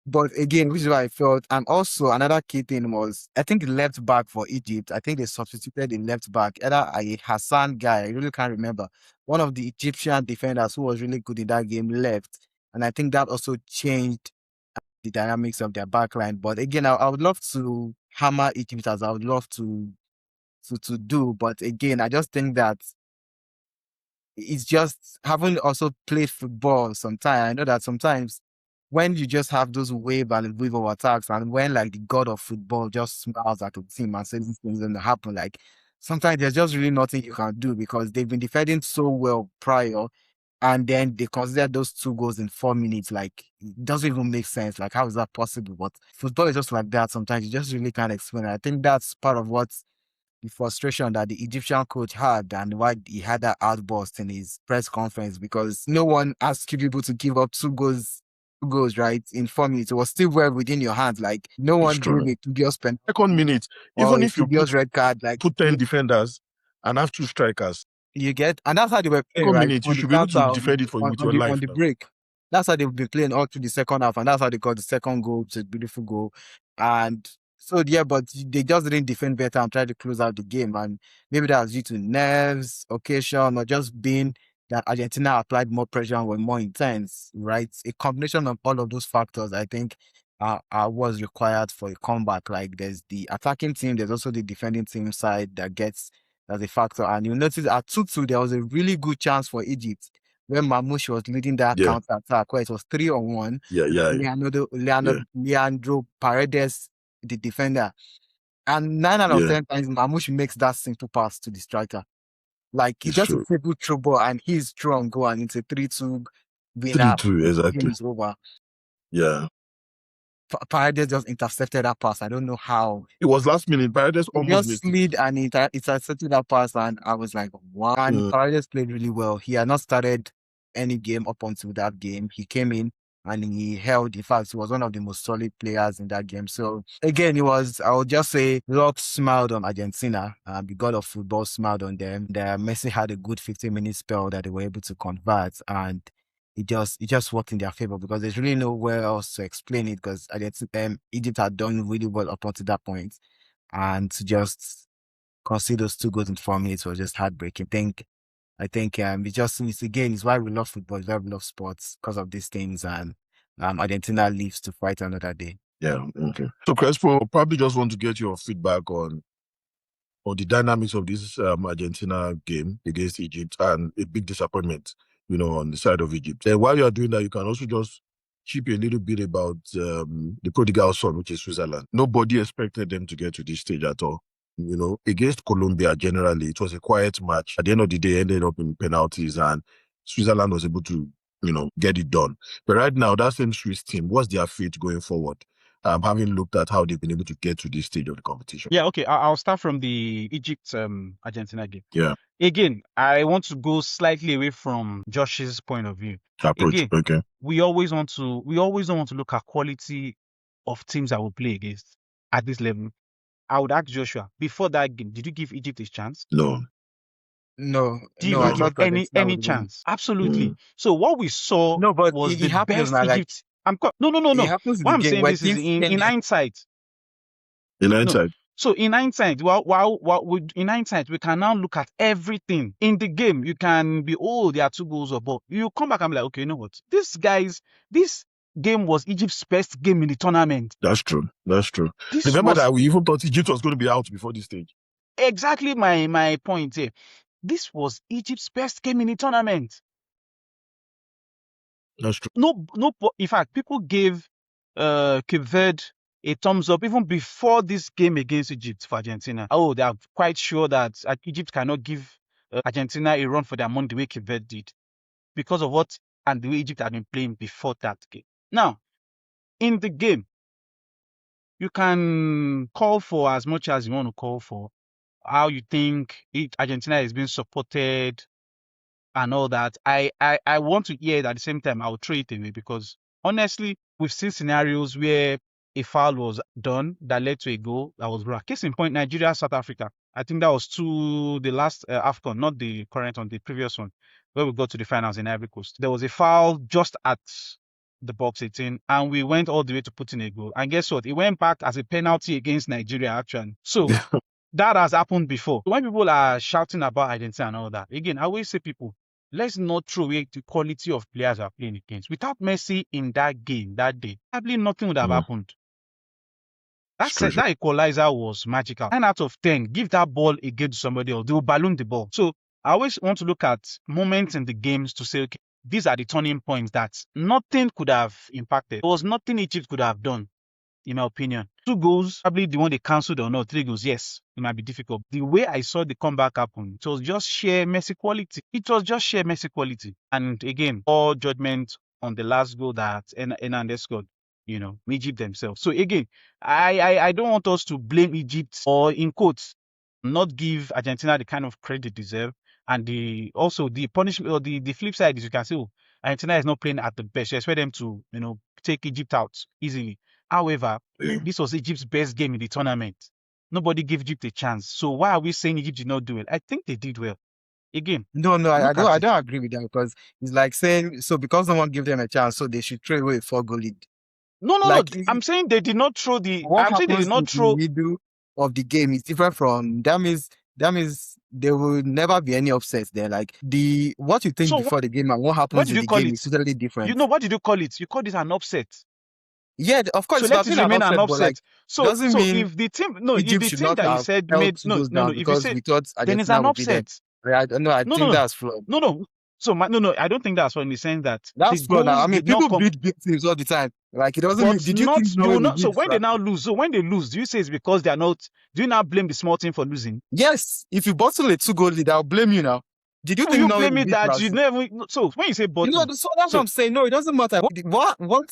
But again, which is what I felt. And also another key thing was, I think the left back for Egypt, I think they substituted the left back, either a Hassan guy, I really can't remember. One of the Egyptian defenders who was really good in that game left. And I think that also changed the dynamics of their backline. But again, I would love to hammer Egypt, as I would love to do. But again, I just think that it's just having also played football sometimes. I know that sometimes when you just have those wave of attacks, and when like the god of football just smiles at the team and says these things don't happen, like sometimes there's just really nothing you can do, because they've been defending so well prior, and then they consider those 2 goals in 4 minutes. Like it doesn't even make sense. Like how is that possible? But football is just like that. Sometimes you just really can't explain it. I think that's part of what the frustration that the Egyptian coach had, and why he had that outburst in his press conference, because no one asked you people to give up 2 goals, right, in 4 minutes. It was still well within your hands. Like no one gave a dubious pen. Second minute, or even a if you dubious red card, like put 10 defenders and have 2 strikers, you get, and that's how they were playing, second right? minute, you On the should be able counter, to defend it with your life on the now. break. That's how they've been playing all through the second half, and that's how they got the second goal, which is a beautiful goal. And so yeah, but they just didn't defend better and try to close out the game. And maybe that was due to nerves, occasion, or just being that Argentina applied more pressure and were more intense, right? A combination of all of those factors, I think, was required for a comeback. Like there's the attacking team, there's also the defending team side that gets as a factor. And you notice at 2-2, there was a really good chance for Egypt when Mamouche was leading that counter attack, where it was 3-on-1. Leandro Paredes, the defender. And 9 out of 10 times, Mamouche makes that simple pass to the striker. Like he just a simple throw ball, and he's strong goal, and it's a 3-2 winner. 3-2, exactly. Game is over. Yeah. Paredes just intercepted that pass. I don't know how. It was last minute. Paredes almost just slid and intercepted that pass, and I was like, wow. And Paredes played really well. He had not started any game up until that game. He came in and he held. In fact, he was one of the most solid players in that game. So again, I would just say, luck smiled on Argentina. The god of football smiled on them. Messi had a good 15-minute spell that they were able to convert, and it just worked in their favor, because there's really nowhere else to explain it, because Egypt had done really well up until that point. And to just concede those 2 goals in 4 minutes was just heartbreaking. I think it's why we love football, it's why we love sports, because of these things. And Argentina lives to fight another day. Yeah, okay. So Crespo, probably just want to get your feedback on the dynamics of this Argentina game against Egypt, and a big disappointment, on the side of Egypt. And while you are doing that, you can also just chip a little bit about the prodigal son, which is Switzerland. Nobody expected them to get to this stage at all. Against Colombia, generally, it was a quiet match. At the end of the day, it ended up in penalties, and Switzerland was able to, get it done. But right now, that same Swiss team, what's their fate going forward? Having looked at how they've been able to get to this stage of the competition. Yeah, okay. I'll start from the Egypt Argentina game. Yeah. Again, I want to go slightly away from Josh's point of view. Approach. Again, okay. We always don't want to look at quality of teams that we play against at this level. I would ask Joshua, before that game, did you give Egypt a chance? No. Did I you give thought Argentina any would win. chance? Absolutely. So what we saw No, but was it the happens best now. Like Egypt. No. it happens in What the I'm game saying where this is teams can. in hindsight. In No. hindsight. So in hindsight, in hindsight, we can now look at everything in the game. You can be, there are 2 goals or but you come back and be like, okay, you know what? This game was Egypt's best game in the tournament. That's true. This Remember was that we even thought Egypt was going to be out before this stage. exactly my point here. This was Egypt's best game in the tournament. That's true. No, in fact, people gave Cape Verde a thumbs up even before this game against Egypt for Argentina. Oh, they are quite sure that Egypt cannot give Argentina a run for their money the way Cape Verde did because of what and the way Egypt had been playing before that game. Now, in the game, you can call for as much as you want to call for how you think Argentina is being supported and all that. I want to hear it at the same time. I'll throw it away because honestly, we've seen scenarios where a foul was done that led to a goal that was brought. Case in point, Nigeria, South Africa. I think that was the last AFCON, not the current one, the previous one, where we got to the finals in Ivory Coast. There was a foul just at the box 18, and we went all the way to put in a goal. And guess what? It went back as a penalty against Nigeria, actually. So that has happened before. When people are shouting about identity and all that, again, I always say people, let's not throw away the quality of players who are playing against. Without Messi in that game, that day, probably nothing would have happened. That equalizer was magical. 9 out of 10, give that ball again to somebody else. They will balloon the ball. So I always want to look at moments in the games to say, okay, these are the turning points that nothing could have impacted. There was nothing Egypt could have done, in my opinion. 2 goals, probably the one they cancelled or not. 3 goals, yes, it might be difficult. The way I saw the comeback happen, it was just sheer Messi quality. And again, all judgment on the last goal that Hernandez scored, Egypt themselves. So again, I don't want us to blame Egypt or, in quotes, not give Argentina the kind of credit they deserve. And the punishment or the flip side is you can say, Argentina is not playing at the best. You expect them to, take Egypt out easily. However, this was Egypt's best game in the tournament. Nobody gave Egypt a chance. So why are we saying Egypt did not do well? I think they did well. Again. No, I don't agree with that because it's like saying, so because no one gave them a chance, so they should throw away a 4-goal lead. No. I'm saying they did not throw the. I'm saying they did not throw. The middle of the game is different from that means there will never be any upsets there. Like what you think before the game and what happens in the game is totally different. What did you call it? You called it an upset. Yeah, of course. So let it remain an upset. Like, so if the team, Egypt if the team that you said made no, if you say then it's an upset. I think that's flawed. No. So I don't think that's what you're saying that. That's flawed. I mean, people beat big teams all the time. Like it doesn't mean. Did you think so when they now lose? So when they lose, do you say it's because they are not? Do you now blame the small team for losing? Yes. If you bottle a 2-goal lead, I'll blame you now. Did you think you blame me that you never? So when you say bottle, so that's what I'm saying. No, it doesn't matter. What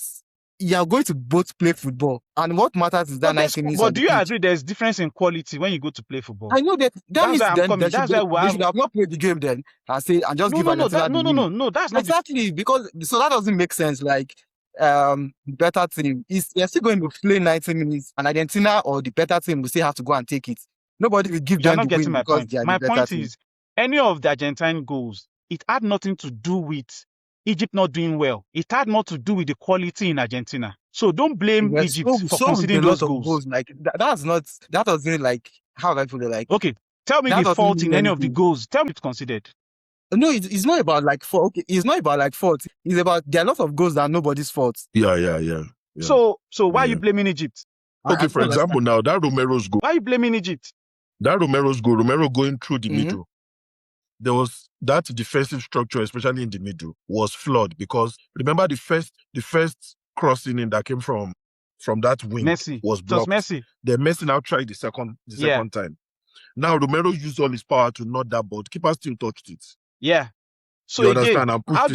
you are going to both play football, and what matters is that 90 minutes. But do you agree there's difference in quality when you go to play football? I know that means then they should have not played the game then and say and just give an answer. No, that's not exactly because so that doesn't make sense. Like better team is they're still going to play 90 minutes, and Argentina or the better team will still have to go and take it. Nobody will give them the win because they are the better team. My point is, any of the Argentine goals, it had nothing to do with Egypt not doing well. It had more to do with the quality in Argentina. So don't blame Egypt for conceding those goals. Like that doesn't like how I put it like. Okay, tell me the fault in any of the goals. Tell me it's considered. No, it's not about like fault. Okay, it's not about like fault. It's about there are lots of goals that are nobody's fault. Yeah. So why are you blaming Egypt? Okay, for example, now that Romero's goal. Why are you blaming Egypt? That Romero's goal, Romero going through the middle. There was that defensive structure, especially in the middle, was flawed because remember the first crossing in that came from that wing Messi was blocked. Messi. Then Messi now tried the second time. Now Romero used all his power to knock that ball. The keeper still touched it. Yeah. So you again, understand? And pushed how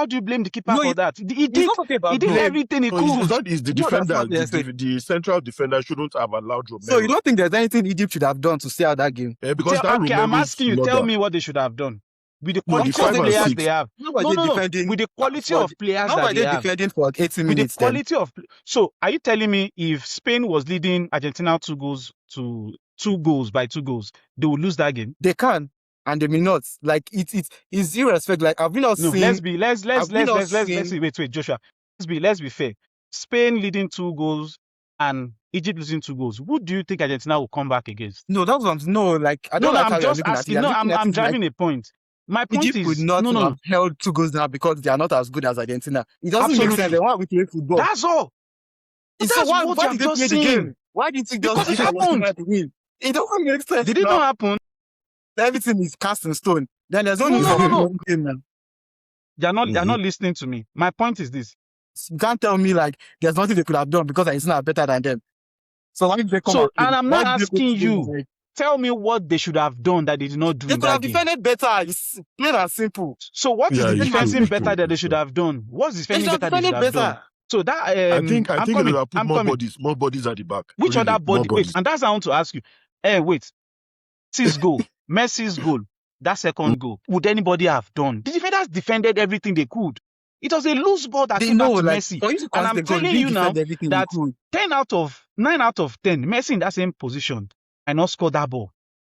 do you blame the keeper for that? He did everything he could. It's the defender. The central defender shouldn't have allowed Romero. So you don't think there's anything Egypt should have done to stay out that game? Because I'm asking you, tell me what they should have done. with the No, the quality of 5 and players 6. they have. How are No, they no, no. defending? With the quality of players How that are they they have. defending for 80 With the minutes then? quality of so are you telling me if Spain was leading Argentina 2 goals by 2 goals, they will lose that game? They can, and they may not. Like it's irrespective. Like I've not No, seen. let's seen. see. Wait, Joshua. Let's be fair. Spain leading 2 goals and Egypt losing 2 goals. Who do you think Argentina will come back against? No, that's what I'm. No, like I don't No, like how I'm you're just looking at it. asking. You're No, looking at I'm it like driving a point. My point Egypt would is not no. have held 2 goals now because they are not as good as Argentina. It doesn't make sense. Absolutely. Then why we play football? That's all. So That's why what did I'm they just play the saying. game? Why did you Because just it give happened. Argentina to win? It doesn't make sense. Did it now. not happen? Everything is cast in stone. Then there's no No, need no, for no. game now. They're not listening to me. My point is this. You can't tell me like there's nothing they could have done because Argentina are better than them. So why did they come So, out? and I'm not Why did they go asking to you. like- Tell me what they should have done that they did not do They in could that have game. defended better. It's plain and simple. So what is Yeah, the it's defensive true, it's better true, that they it's should true. have done? What's the They defending should have better they should defended have done? better. So that I think I'm they coming. will put I'm more coming. bodies at the back. Which Really, other more body? Wait, bodies. and that's how I want to ask you. Wait. Messi's goal, that second goal, would anybody have done? The defenders defended everything they could. It was a loose ball that They came back know, to like, Messi. for you to And I'm concede the goal, telling they you now defend everything that they could. 9 out of 10, Messi in that same position, I not score that ball.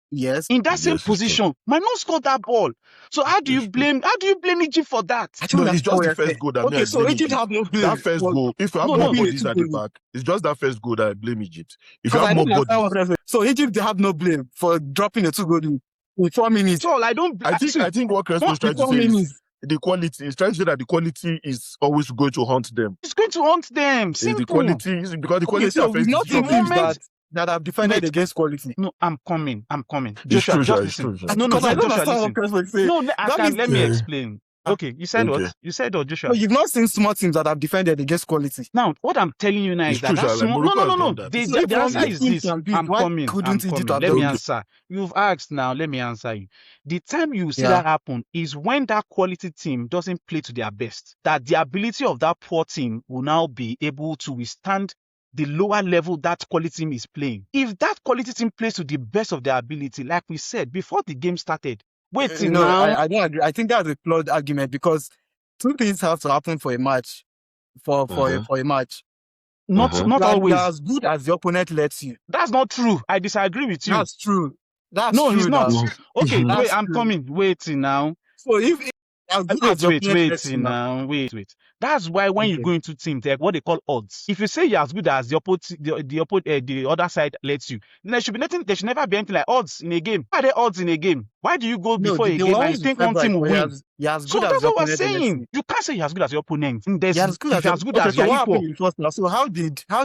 Yes. In that same Yes, it's true. position, might not score that ball. So how do you It's true. blame Egypt for that? I don't No, it's understand just what the you're first saying. goal that Okay, I so blame Egypt Egypt. have no blame. That first goal, if you have No, more no. bodies at the Goal. back, it's just that first goal that I blame Egypt. If you Because I have more don't understand bodies, what you're saying. So Egypt, they have no blame for dropping a 2 goal in 4 minutes. So I don't. I think what Crespo is trying to 4 say is minutes. the quality. He's trying to say that the quality is always going to haunt them. It's going to haunt them. It's the Simple. quality because the quality so affects we've not decision seen teams making. that have defended Wait. against quality. No, I'm coming. It's Joshua, true, just it's listen. true. No, Because I don't Joshua, understand listen. what Crespo is saying. No, let me Yeah. explain. Okay, you said Okay. what? You said what, Joshua? So you've not seen small teams that have defended against quality. Now, what I'm telling you now It's is that true, that's Sha, like small. Morocco has No. done that. The, So the, if the answer only is teams this. can beat, I'm why coming. couldn't Egypt have Let done me it? answer. You've asked now. Let me answer you. The time you see Yeah. that happen is when that quality team doesn't play to their best. That the ability of that poor team will now be able to withstand the lower level that quality team is playing. If that quality team plays to the best of their ability, like we said before the game started, wait till No, now. I don't agree. I think that's a flawed argument because 2 things have to happen for a match. For a match. Not You're always. as good as the opponent lets you. That's not true. I disagree with you. That's true. That's No, true. he's not. now. Okay, That's wait, I'm true. coming. Wait till now. So if as good as the opponent Wait lets you till now. now. Wait. That's why when you Okay. go into team tech, what they call odds. If you say you're as good as the other side lets you, then there should never be anything like odds in a game. Why are there odds in a game? Why do you go No, before a they game will and you always think be one team will favourite, win? You're as So good as that's the what we're opponent lets saying. you. You can't say you're as good as your opponent. You're as good If as you're as good okay, as so you're what equal. happened in first now? So how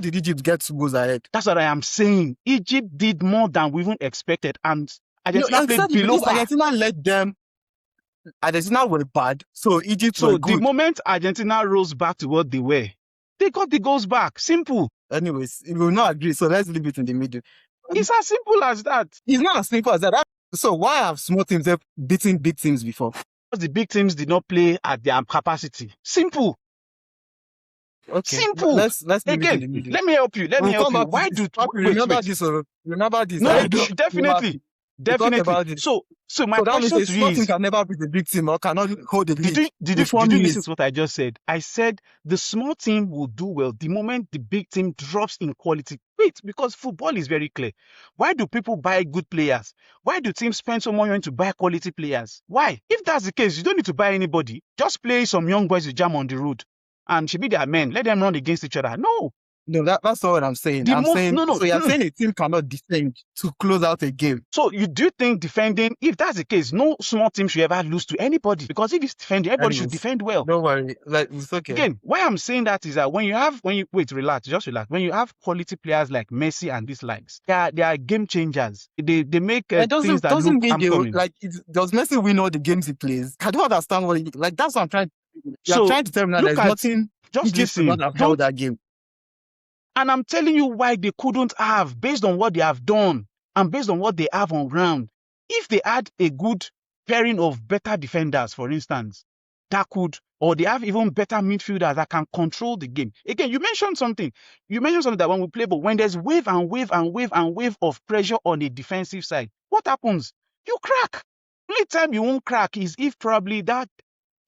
did Egypt get 2 goals ahead? That's what I am saying. Egypt did more than we even expected, and Argentina played exactly, below because par. Argentina led them. Argentina were bad, so Egypt So were good. the moment Argentina rose back to what they were, they got the goals back. Simple. Anyways, we will not agree, so let's leave it in the middle. It's as simple as that. It's not as simple as that. So why have small teams beaten big teams before? Because the big teams did not play at their capacity. Simple. Okay. Simple. Let's leave it in the Again, middle. let me help you. Let me We'll help come you. back to Why this. do Papi, wait, remember wait. this? Remember this? No, I definitely. talk about Definitely. it. So my So that question means to a you small team is, can never beat a big team or cannot hold the lead. did Which you one listen is? to what I just said? I said the small team will do well the moment the big team drops in quality. Wait, because football is very clear. Why do people buy good players? Why do teams spend so much money to buy quality players? Why? If that's the case, you don't need to buy anybody. Just play some young boys with jam on the road. And should be their men. Let them run against each other. No. No, that's not what I'm saying. The most- saying no. So you're saying a team cannot defend to close out a game. So you do think defending, if that's the case, no small team should ever lose to anybody. Because if it's defending, everybody should Anyways, defend well. Don't worry, like it's okay. Again, why I'm saying that is that relax. When you have quality players like Messi and these likes, they are game changers. They make It things that doesn't look. mean I'm they coming. like does Messi win all the games he plays? I don't understand what like that's what I'm trying. You're So, trying to tell me now look there's at- nothing Just Egypt listen. would not have held that game. And I'm telling you why they couldn't have, based on what they have done and based on what they have on ground. If they had a good pairing of better defenders, for instance, that could, or they have even better midfielders that can control the game. Again, you mentioned something. You mentioned something that when we play, but when there's wave and wave and wave and wave of pressure on the defensive side, what happens? You crack. only time you won't crack is if probably that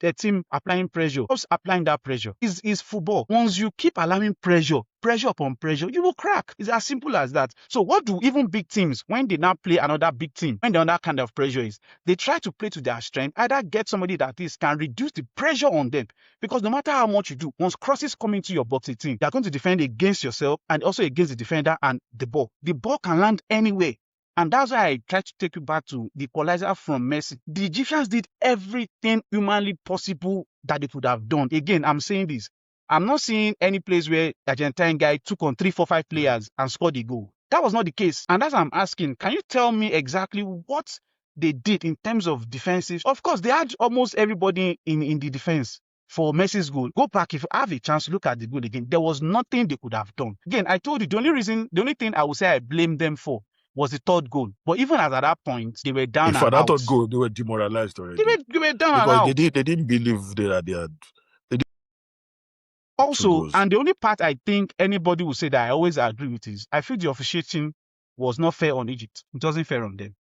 the team applying pressure, just applying that pressure is football. Once you keep allowing pressure upon pressure, you will crack. It's as simple as that. So what do even big teams, when they now play another big team, when they're under kind of pressure is, they try to play to their strength, either get somebody that is can reduce the pressure on them. Because no matter how much you do, once crosses come into your box 18, they're going to defend against yourself and also against the defender and the ball. The ball can land anywhere. And that's why I try to take you back to the equalizer from Messi. The Egyptians did everything humanly possible that they could have done. Again, I'm saying this. I'm not seeing any place where the Argentine guy took on 3, 4, 5 players and scored a goal. That was not the case. And as I'm asking, can you tell me exactly what they did in terms of defensive? Of course, they had almost everybody in the defense for Messi's goal. Go back if you have a chance to look at the goal again. There was nothing they could have done. Again, I told you the only thing I would say I blame them for was the third goal. But even at that point, they were down and out. In fact, that third goal, they were demoralized already. They were down and out. Because they didn't believe that they had. Also, and the only part I think anybody will say that I always agree with is, I feel the officiating was not fair on Egypt. It wasn't fair on them.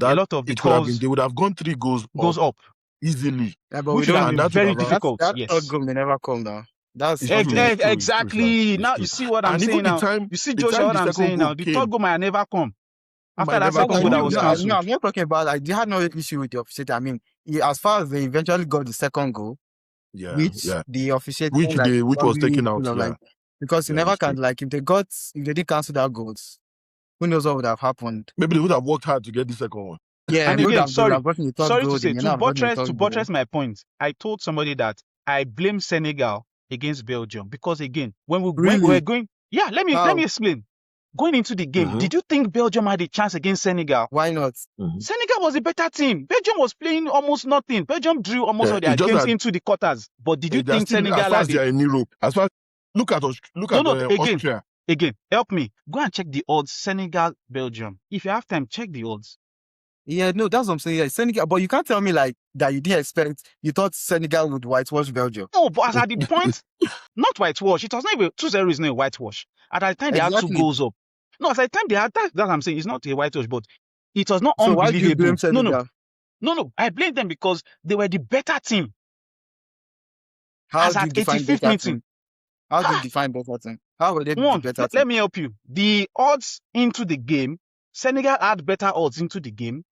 A lot of the calls, they would have gone 3 goals up easily. Yeah, but we don't. That's very difficult. That third goal may never come down. That's exactly. Now you see what I'm saying now. You see, Joshua, what I'm saying now. The third goal might never come. After that second goal that was cancelled. No, I'm not talking about, like, they had no issue with the officiating. I mean, as far as they eventually got the second goal, the officiating, which was taken out, because you never can, like, if they didn't cancel that goals, who knows what would have happened? Maybe they would have worked hard to get the second one. Yeah, and again, sorry to say, to buttress my point, I told somebody that I blame Senegal against Belgium because, again, when we were going, let me explain. Going into the game, did you think Belgium had a chance against Senegal? Why not? Senegal was a better team. Belgium was playing almost nothing. Belgium drew almost all their games into the quarters. But did you think Senegal had it? In Europe, look at Austria. Again, help me. Go and check the odds. Senegal, Belgium. If you have time, check the odds. Yeah, no, that's what I'm saying. Yeah, Senegal, but you can't tell me like that you didn't expect. You thought Senegal would whitewash Belgium. No, but as at the point, not whitewash. It was not even 2-0 is not a whitewash. At the time they had 2 goals up. No, at the time they had that I'm saying it's not a whitewash, but it was not unbelievable. Why do you blame Senegal? No. I blame them because they were the better team. How do you define better team? How do you define better team? How were they the better team? Let me help you. The odds into the game, Senegal had better odds into the game.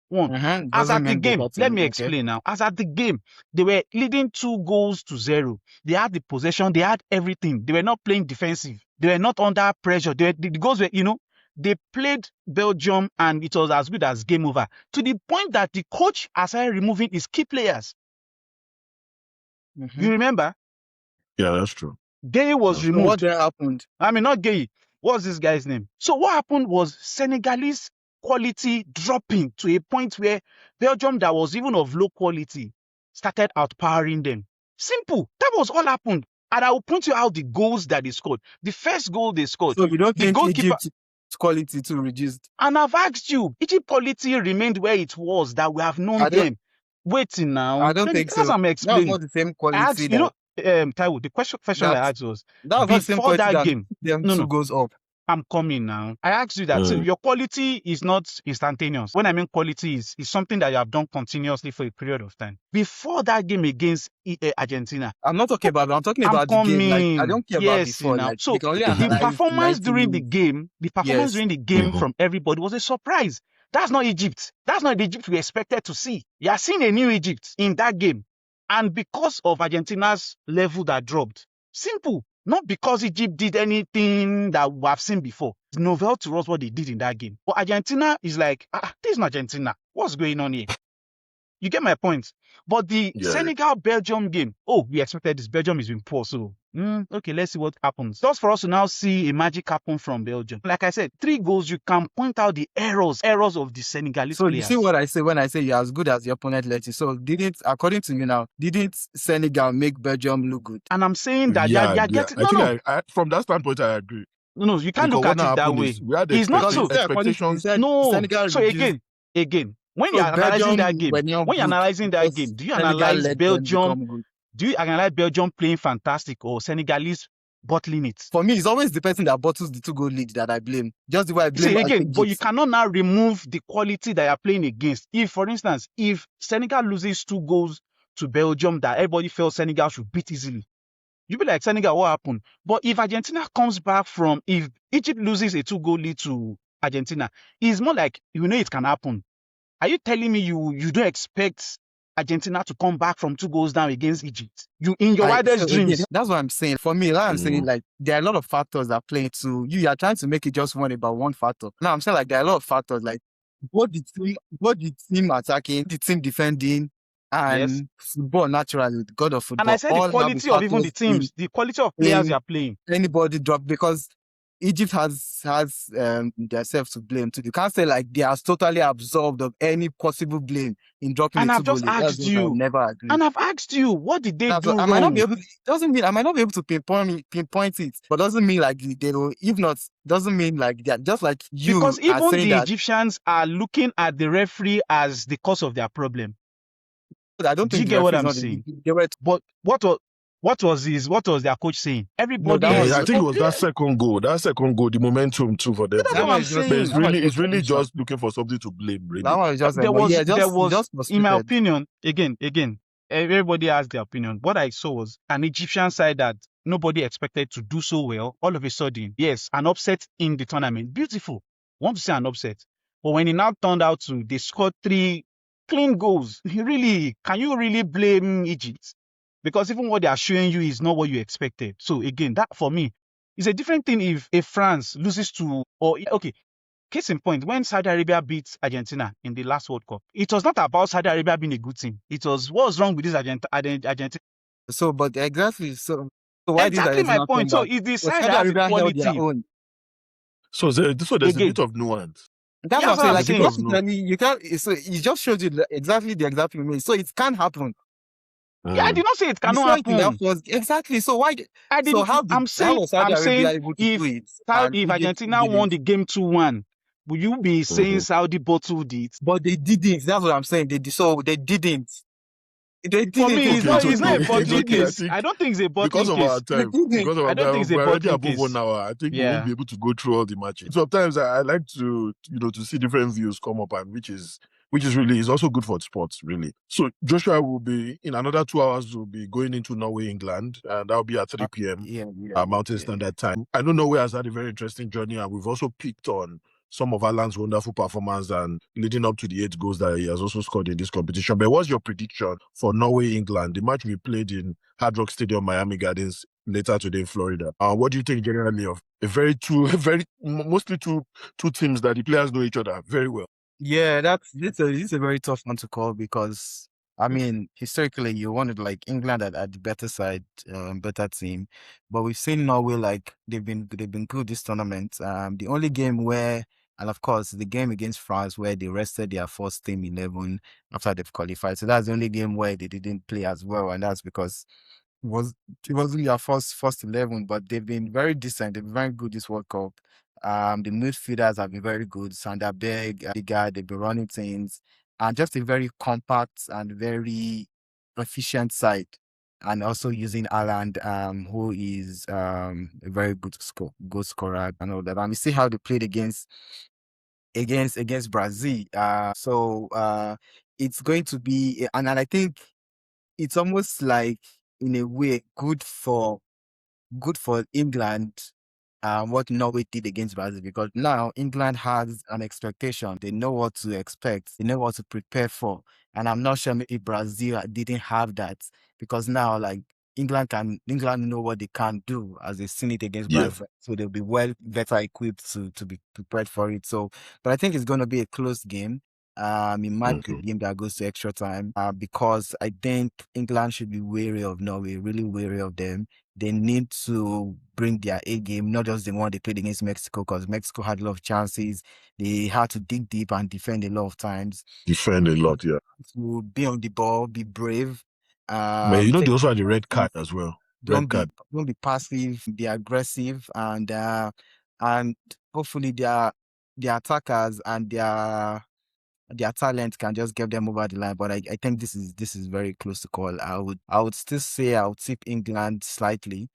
As at the game, let me explain now. As at the game, they were leading 2-0. They had the possession, they had everything. They were not playing defensive. They were not under pressure. The goals were, they played Belgium and it was as good as game over. To the point that the coach started removing his key players. You remember? Yeah, that's true. Gay was removed. What then happened? I mean, not Gay. What's this guy's name? So what happened was Senegalese quality dropping to a point where Belgium, that was even of low quality, started outpowering them. Simple. That was all happened. And I will point you out the goals that they scored. The first goal they scored. So you don't think Egypt's quality too reduced? And I've asked you, Egypt quality remained where it was, that we have known them. Waiting now. I don't think so. I'm explaining. That's not the same quality. Taiwo, the question I asked was, that was before that game, two goes up. I'm coming now. I asked you that. So your quality is not instantaneous. When I mean quality is something that you have done continuously for a period of time. Before that game against Argentina. I'm not talking about. I'm talking about the game. Like, I don't care about before. Like, so the performance during the game, from everybody was a surprise. That's not Egypt. That's not the Egypt we expected to see. You are seeing a new Egypt in that game. And because of Argentina's level that dropped. Simple. Not because Egypt did anything that we have seen before. It's novel to us what they did in that game. But Argentina is like, this is not Argentina. What's going on here? You get my point. But the Senegal-Belgium game, we expected this. Belgium is being poor, so okay, let's see what happens. Just for us to now see a magic happen from Belgium. Like I said, 3 goals, you can point out the errors of the Senegalese players. So you see what I say when I say you're as good as your opponent let you. So according to me now, didn't Senegal make Belgium look good? And I'm saying that they're getting... No. From that standpoint, I agree. No, you can't look at it that way. It's not so. Expectations. No. Senegal so again, when you're analyzing that game, do you analyze Belgium? Do you analyze Belgium playing fantastic or Senegalese bottling it. For me, it's always the person that bottles the 2-goal lead that I blame. Just the way I blame See, again, but you Egypt. cannot now remove the quality that you're playing against. If, for instance, if Senegal loses 2 goals to Belgium that everybody felt Senegal should beat easily, you'll be like, Senegal, what happened? But if Argentina comes back if Egypt loses a 2-goal lead to Argentina, it's more like, it can happen. Are you telling me you don't expect Argentina to come back from 2 goals down against Egypt? In your wildest dreams? Again, that's what I'm saying. For me, like I'm saying, like, there are a lot of factors that play into you. Are trying to make it just one about one factor. Now I'm saying, like, there are a lot of factors, like both the team attacking, the team defending, and football naturally, the god of football. And I said the quality of even the teams, the quality of players you are playing. Anybody drop, because Egypt has themselves to blame too. You can't say like they are totally absolved of any possible blame in dropping. And the I've just asked you. Never agree. And I've asked you, what did they do I wrong? might not be able. Doesn't mean I might not be able to pinpoint it, but doesn't mean like they will. If not, doesn't mean like that. Just like you, because even the that Egyptians are looking at the referee as the cause of their problem. I don't think you get what I'm saying. But what was their coach saying? Everybody. I think it was that second goal. The momentum too for them. That's what I'm saying. It's really just looking for something to blame. Really, that was just, there was in my opinion. Again, everybody has their opinion. What I saw was an Egyptian side that nobody expected to do so well. All of a sudden, yes, an upset in the tournament. Beautiful. Want to say an upset, but when it now turned out they scored 3 clean goals. Can you really blame Egypt? Because even what they are showing you is not what you expected. So again, that for me is a different thing if France loses case in point, when Saudi Arabia beats Argentina in the last World Cup, it was not about Saudi Arabia being a good team. It was what's wrong with this Argentina. So, but exactly. So why exactly my point. So if the side has a quality, so there's a bit of nuance. That's what I'm saying. Like, you can't. So it just shows you exactly the example you made. So it can happen. Yeah, I did not say it cannot happen. Exactly. So why? I'm saying if Argentina won the game 2-1, will you be saying Saudi bottled it? But they didn't. That's what I'm saying. They didn't. For me, it's not a bottling case. I don't think it's a bottling case. Because of our time. I don't think it's a bottling case. Above 1 hour. I think we won't be able to go through all the matches. Sometimes I like to see different views come up, and which is really is also good for sports, really. So Joshua will be in another 2 hours. Will be going into Norway, England, and that'll be at 3 p.m. Mountain Standard Time. I know Norway has had a very interesting journey, and we've also picked on some of Alan's wonderful performance and leading up to the 8 goals that he has also scored in this competition. But what's your prediction for Norway, England, the match we played in Hard Rock Stadium, Miami Gardens later today in Florida? What do you think generally of mostly two teams that the players know each other very well? Yeah, it's a very tough one to call, because I mean, historically, you wanted like England at the better side, better team, but we've seen Norway, like they've been good this tournament. The only game where, and of course, the game against France where they rested their first team 11 after they've qualified. So that's the only game where they didn't play as well, and that's because it wasn't their first 11, but they've been very decent. They've been very good this World Cup. The midfielders have been very good. Sanderberg, big guy, they've been running things, and just a very compact and very efficient side. And also using Aland, who is a very good goal scorer and all that. And we see how they played against Brazil. So it's going to be, and I think it's almost like, in a way, good for England, what Norway did against Brazil, because now England has an expectation. They know what to expect. They know what to prepare for. And I'm not sure maybe Brazil didn't have that, because now, like, England know what they can do, as they've seen it against Brazil. So they'll be better equipped to be prepared for it. So, but I think it's going to be a close game. It might be a game that goes to extra time, because I think England should be wary of Norway, really wary of them. They need to bring their A game, not just the one they played against Mexico, because Mexico had a lot of chances. They had to dig deep and defend a lot of times. Defend a lot, yeah. To be on the ball, be brave. But they also had the red card as well. Don't be passive, be aggressive, and hopefully their attackers and their talent can just get them over the line. But I think this is very close to call. I would still say I would tip England slightly,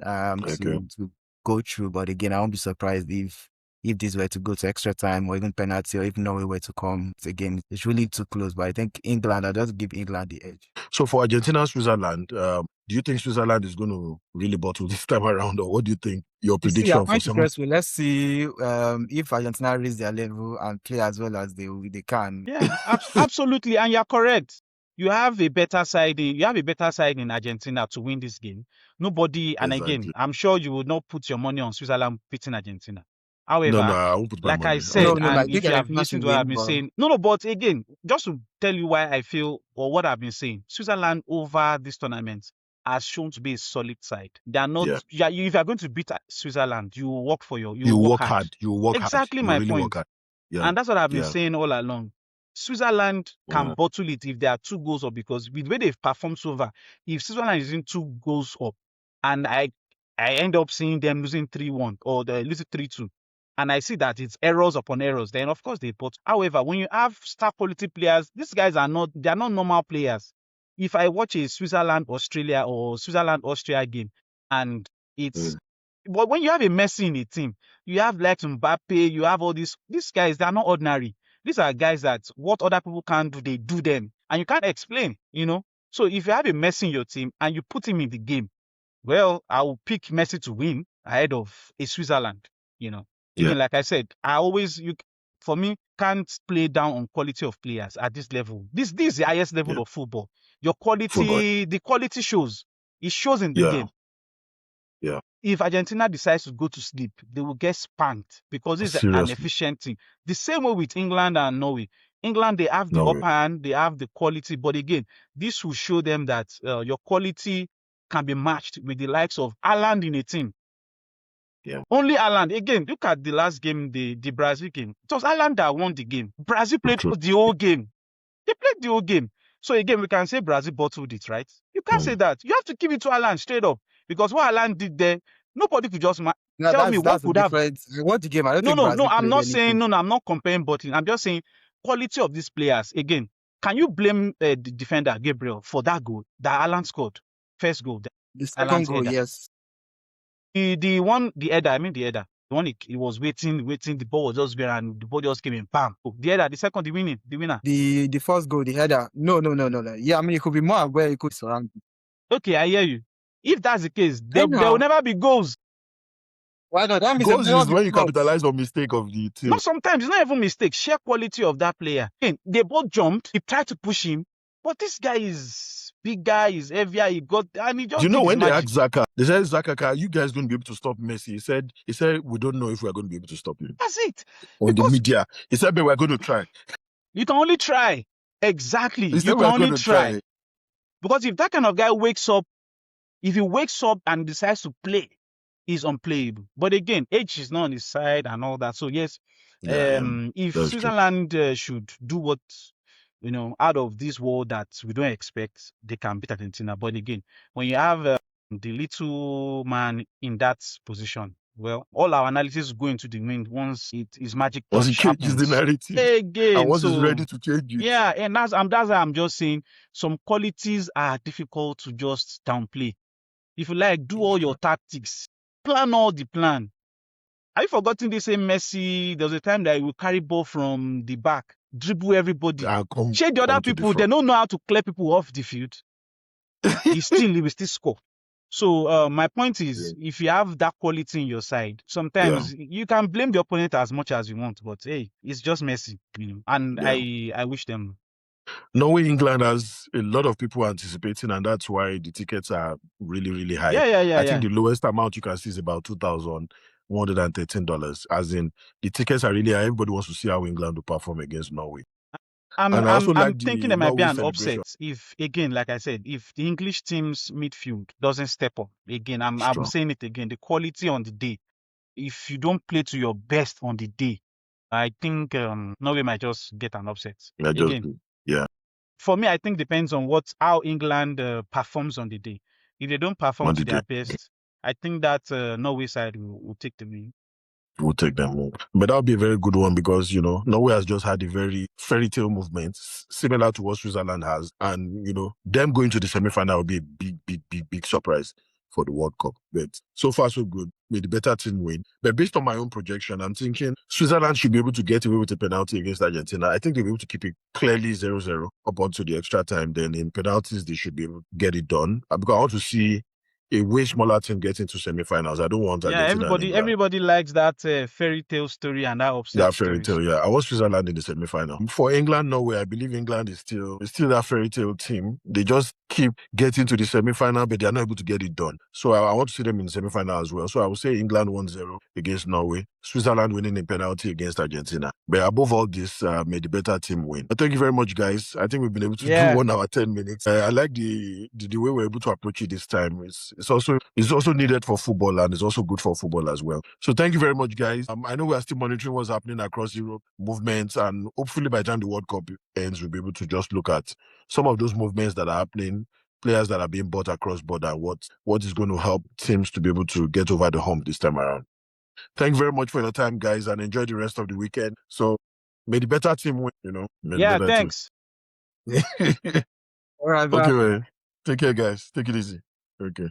to go through. But again, I won't be surprised if this were to go to extra time or even penalty, or if Norway were to come again. It's really too close. But I think England, I'll just give England the edge. So for Argentina and Switzerland, do you think Switzerland is going to really bottle this time around, or what do you think? Your prediction for some? Let's see if Argentina raise their level and play as well as they can. Yeah, absolutely, and you're correct. You have a better side. You have a better side in Argentina to win this game. Nobody, and again, I'm sure you would not put your money on Switzerland beating Argentina. However, I won't put my like money. I said, and if you have listened to what I've been saying, but again, just to tell you why I feel or what I've been saying, Switzerland over this tournament has shown to be a solid side. They are not. Yeah. If you are going to beat Switzerland, you work for you work hard. You work exactly hard. My point. Yeah. And that's what I've been saying all along. Switzerland can bottle it if there are 2 goals up, because with the way they've performed so far, if Switzerland is in 2 goals up, and I end up seeing them losing 3-1 or they losing 3-2, and I see that it's errors upon errors, then of course they bottle. However, when you have star quality players, these guys are not normal players. If I watch a Switzerland-Australia or Switzerland-Austria game, and it's but when you have a Messi in a team, you have like Mbappe, you have all these guys, they are not ordinary. These are guys that what other people can't do, they do them. And you can't explain, So if you have a Messi in your team and you put him in the game, well, I will pick Messi to win ahead of a Switzerland, Even like I said, for me, can't play down on quality of players at this level. This is the highest level of football. Your quality, the quality shows. It shows in the game. Yeah. If Argentina decides to go to sleep, they will get spanked because it's an efficient team. The same way with England and Norway. England, they have the upper hand, they have the quality. But again, this will show them that your quality can be matched with the likes of Haaland in a team. Yeah. Only Haaland. Again, look at the last game, the Brazil game. It was Haaland that won the game. Brazil played the whole game. They played the whole game. So again, we can say Brazil bottled it, right? You can't say that. You have to give it to Haaland straight up. Because what Haaland did there, nobody could just tell me what could have. What the game? I don't think I'm not saying I'm not comparing bottling. I'm just saying quality of these players. Again, can you blame the defender Gabriel for that goal that Haaland scored? First goal. The second goal, yes. The header. The one he was waiting. The ball was just there, and the ball just came in. Bam. The header. The second, the winner. The first goal, the header. No. Yeah, it could be more where it could surround. Okay, I hear you. If that's the case, there will never be goals. Why not? That means goals is when you capitalize on mistake of the team. No, sometimes it's not even mistake. Sheer quality of that player. They both jumped. He tried to push him, but this guy is big guy, is heavier. He got and he just. Do you know when they asked Xhaka? They said, "Xhaka, are you guys going to be able to stop Messi?" He said, "We don't know if we are going to be able to stop him." That's it. On the media, he said, "But we're going to try." You can only try. Exactly. You can only try. Because if that kind of guy wakes up. If he wakes up and decides to play, he's unplayable. But again, age is not on his side and all that. So yes, if Switzerland should do what out of this world that we don't expect, they can beat Argentina. But again, when you have the little man in that position, well, all our analysis go into the wind once it is magic. Once he changes the narrative again, and once he's ready to change it. Yeah, and that's why I'm just saying some qualities are difficult to just downplay. If you like, do all your tactics. Plan all the plan. Have you forgotten the same Messi? There was a time that he would carry ball from the back, dribble everybody. Shade the other people. They don't know how to clear people off the field. He will still score. So my point is, if you have that quality in your side, sometimes you can blame the opponent as much as you want. But hey, it's just Messi. And I wish them. Norway, England has a lot of people anticipating, and that's why the tickets are really, really high. I think the lowest amount you can see is about $2,113. As in, the tickets are really high. Everybody wants to see how England will perform against Norway. I'm thinking there might be an upset if, again, like I said, if the English team's midfield doesn't step up. Again, I'm saying it again, the quality on the day. If you don't play to your best on the day, I think Norway might just get an upset. For me, I think depends on how England performs on the day. If they don't perform to their best, I think that Norway side will take the win. We'll take them home. But that'll be a very good one because, Norway has just had a very fairy tale movement similar to what Switzerland has. And, them going to the semi-final will be a big, big, big, big surprise for the World Cup. But so far, so good. May the better team win. But based on my own projection, I'm thinking Switzerland should be able to get away with a penalty against Argentina. I think they'll be able to keep it clearly 0-0 up until the extra time. Then in penalties, they should be able to get it done. Because I want to see a way smaller team get into semi-finals. I don't want Argentina and England. Everybody likes that fairy tale story and that upset fairy tale, yeah. I was Switzerland in the semi-final. For England, Norway, I believe England is still that fairy tale team. They just keep getting to the semi-final, but they are not able to get it done. So I want to see them in the semi-final as well. So I would say England 1-0 against Norway, Switzerland winning a penalty against Argentina. But above all this, may the better team win. But thank you very much, guys. I think we've been able to do 1 hour 10 minutes. I like the way we're able to approach it this time. It's also needed for football, and it's also good for football as well. So thank you very much, guys. I know we are still monitoring what's happening across Europe, movements, and hopefully by the time the World Cup ends, we'll be able to just look at some of those movements that are happening, players that are being bought across border, what is going to help teams to be able to get over the hump this time around. Thank you very much for your time, guys, and enjoy the rest of the weekend. So may the better team win, thanks. All right, okay, man. Take care, guys. Take it easy. Okay.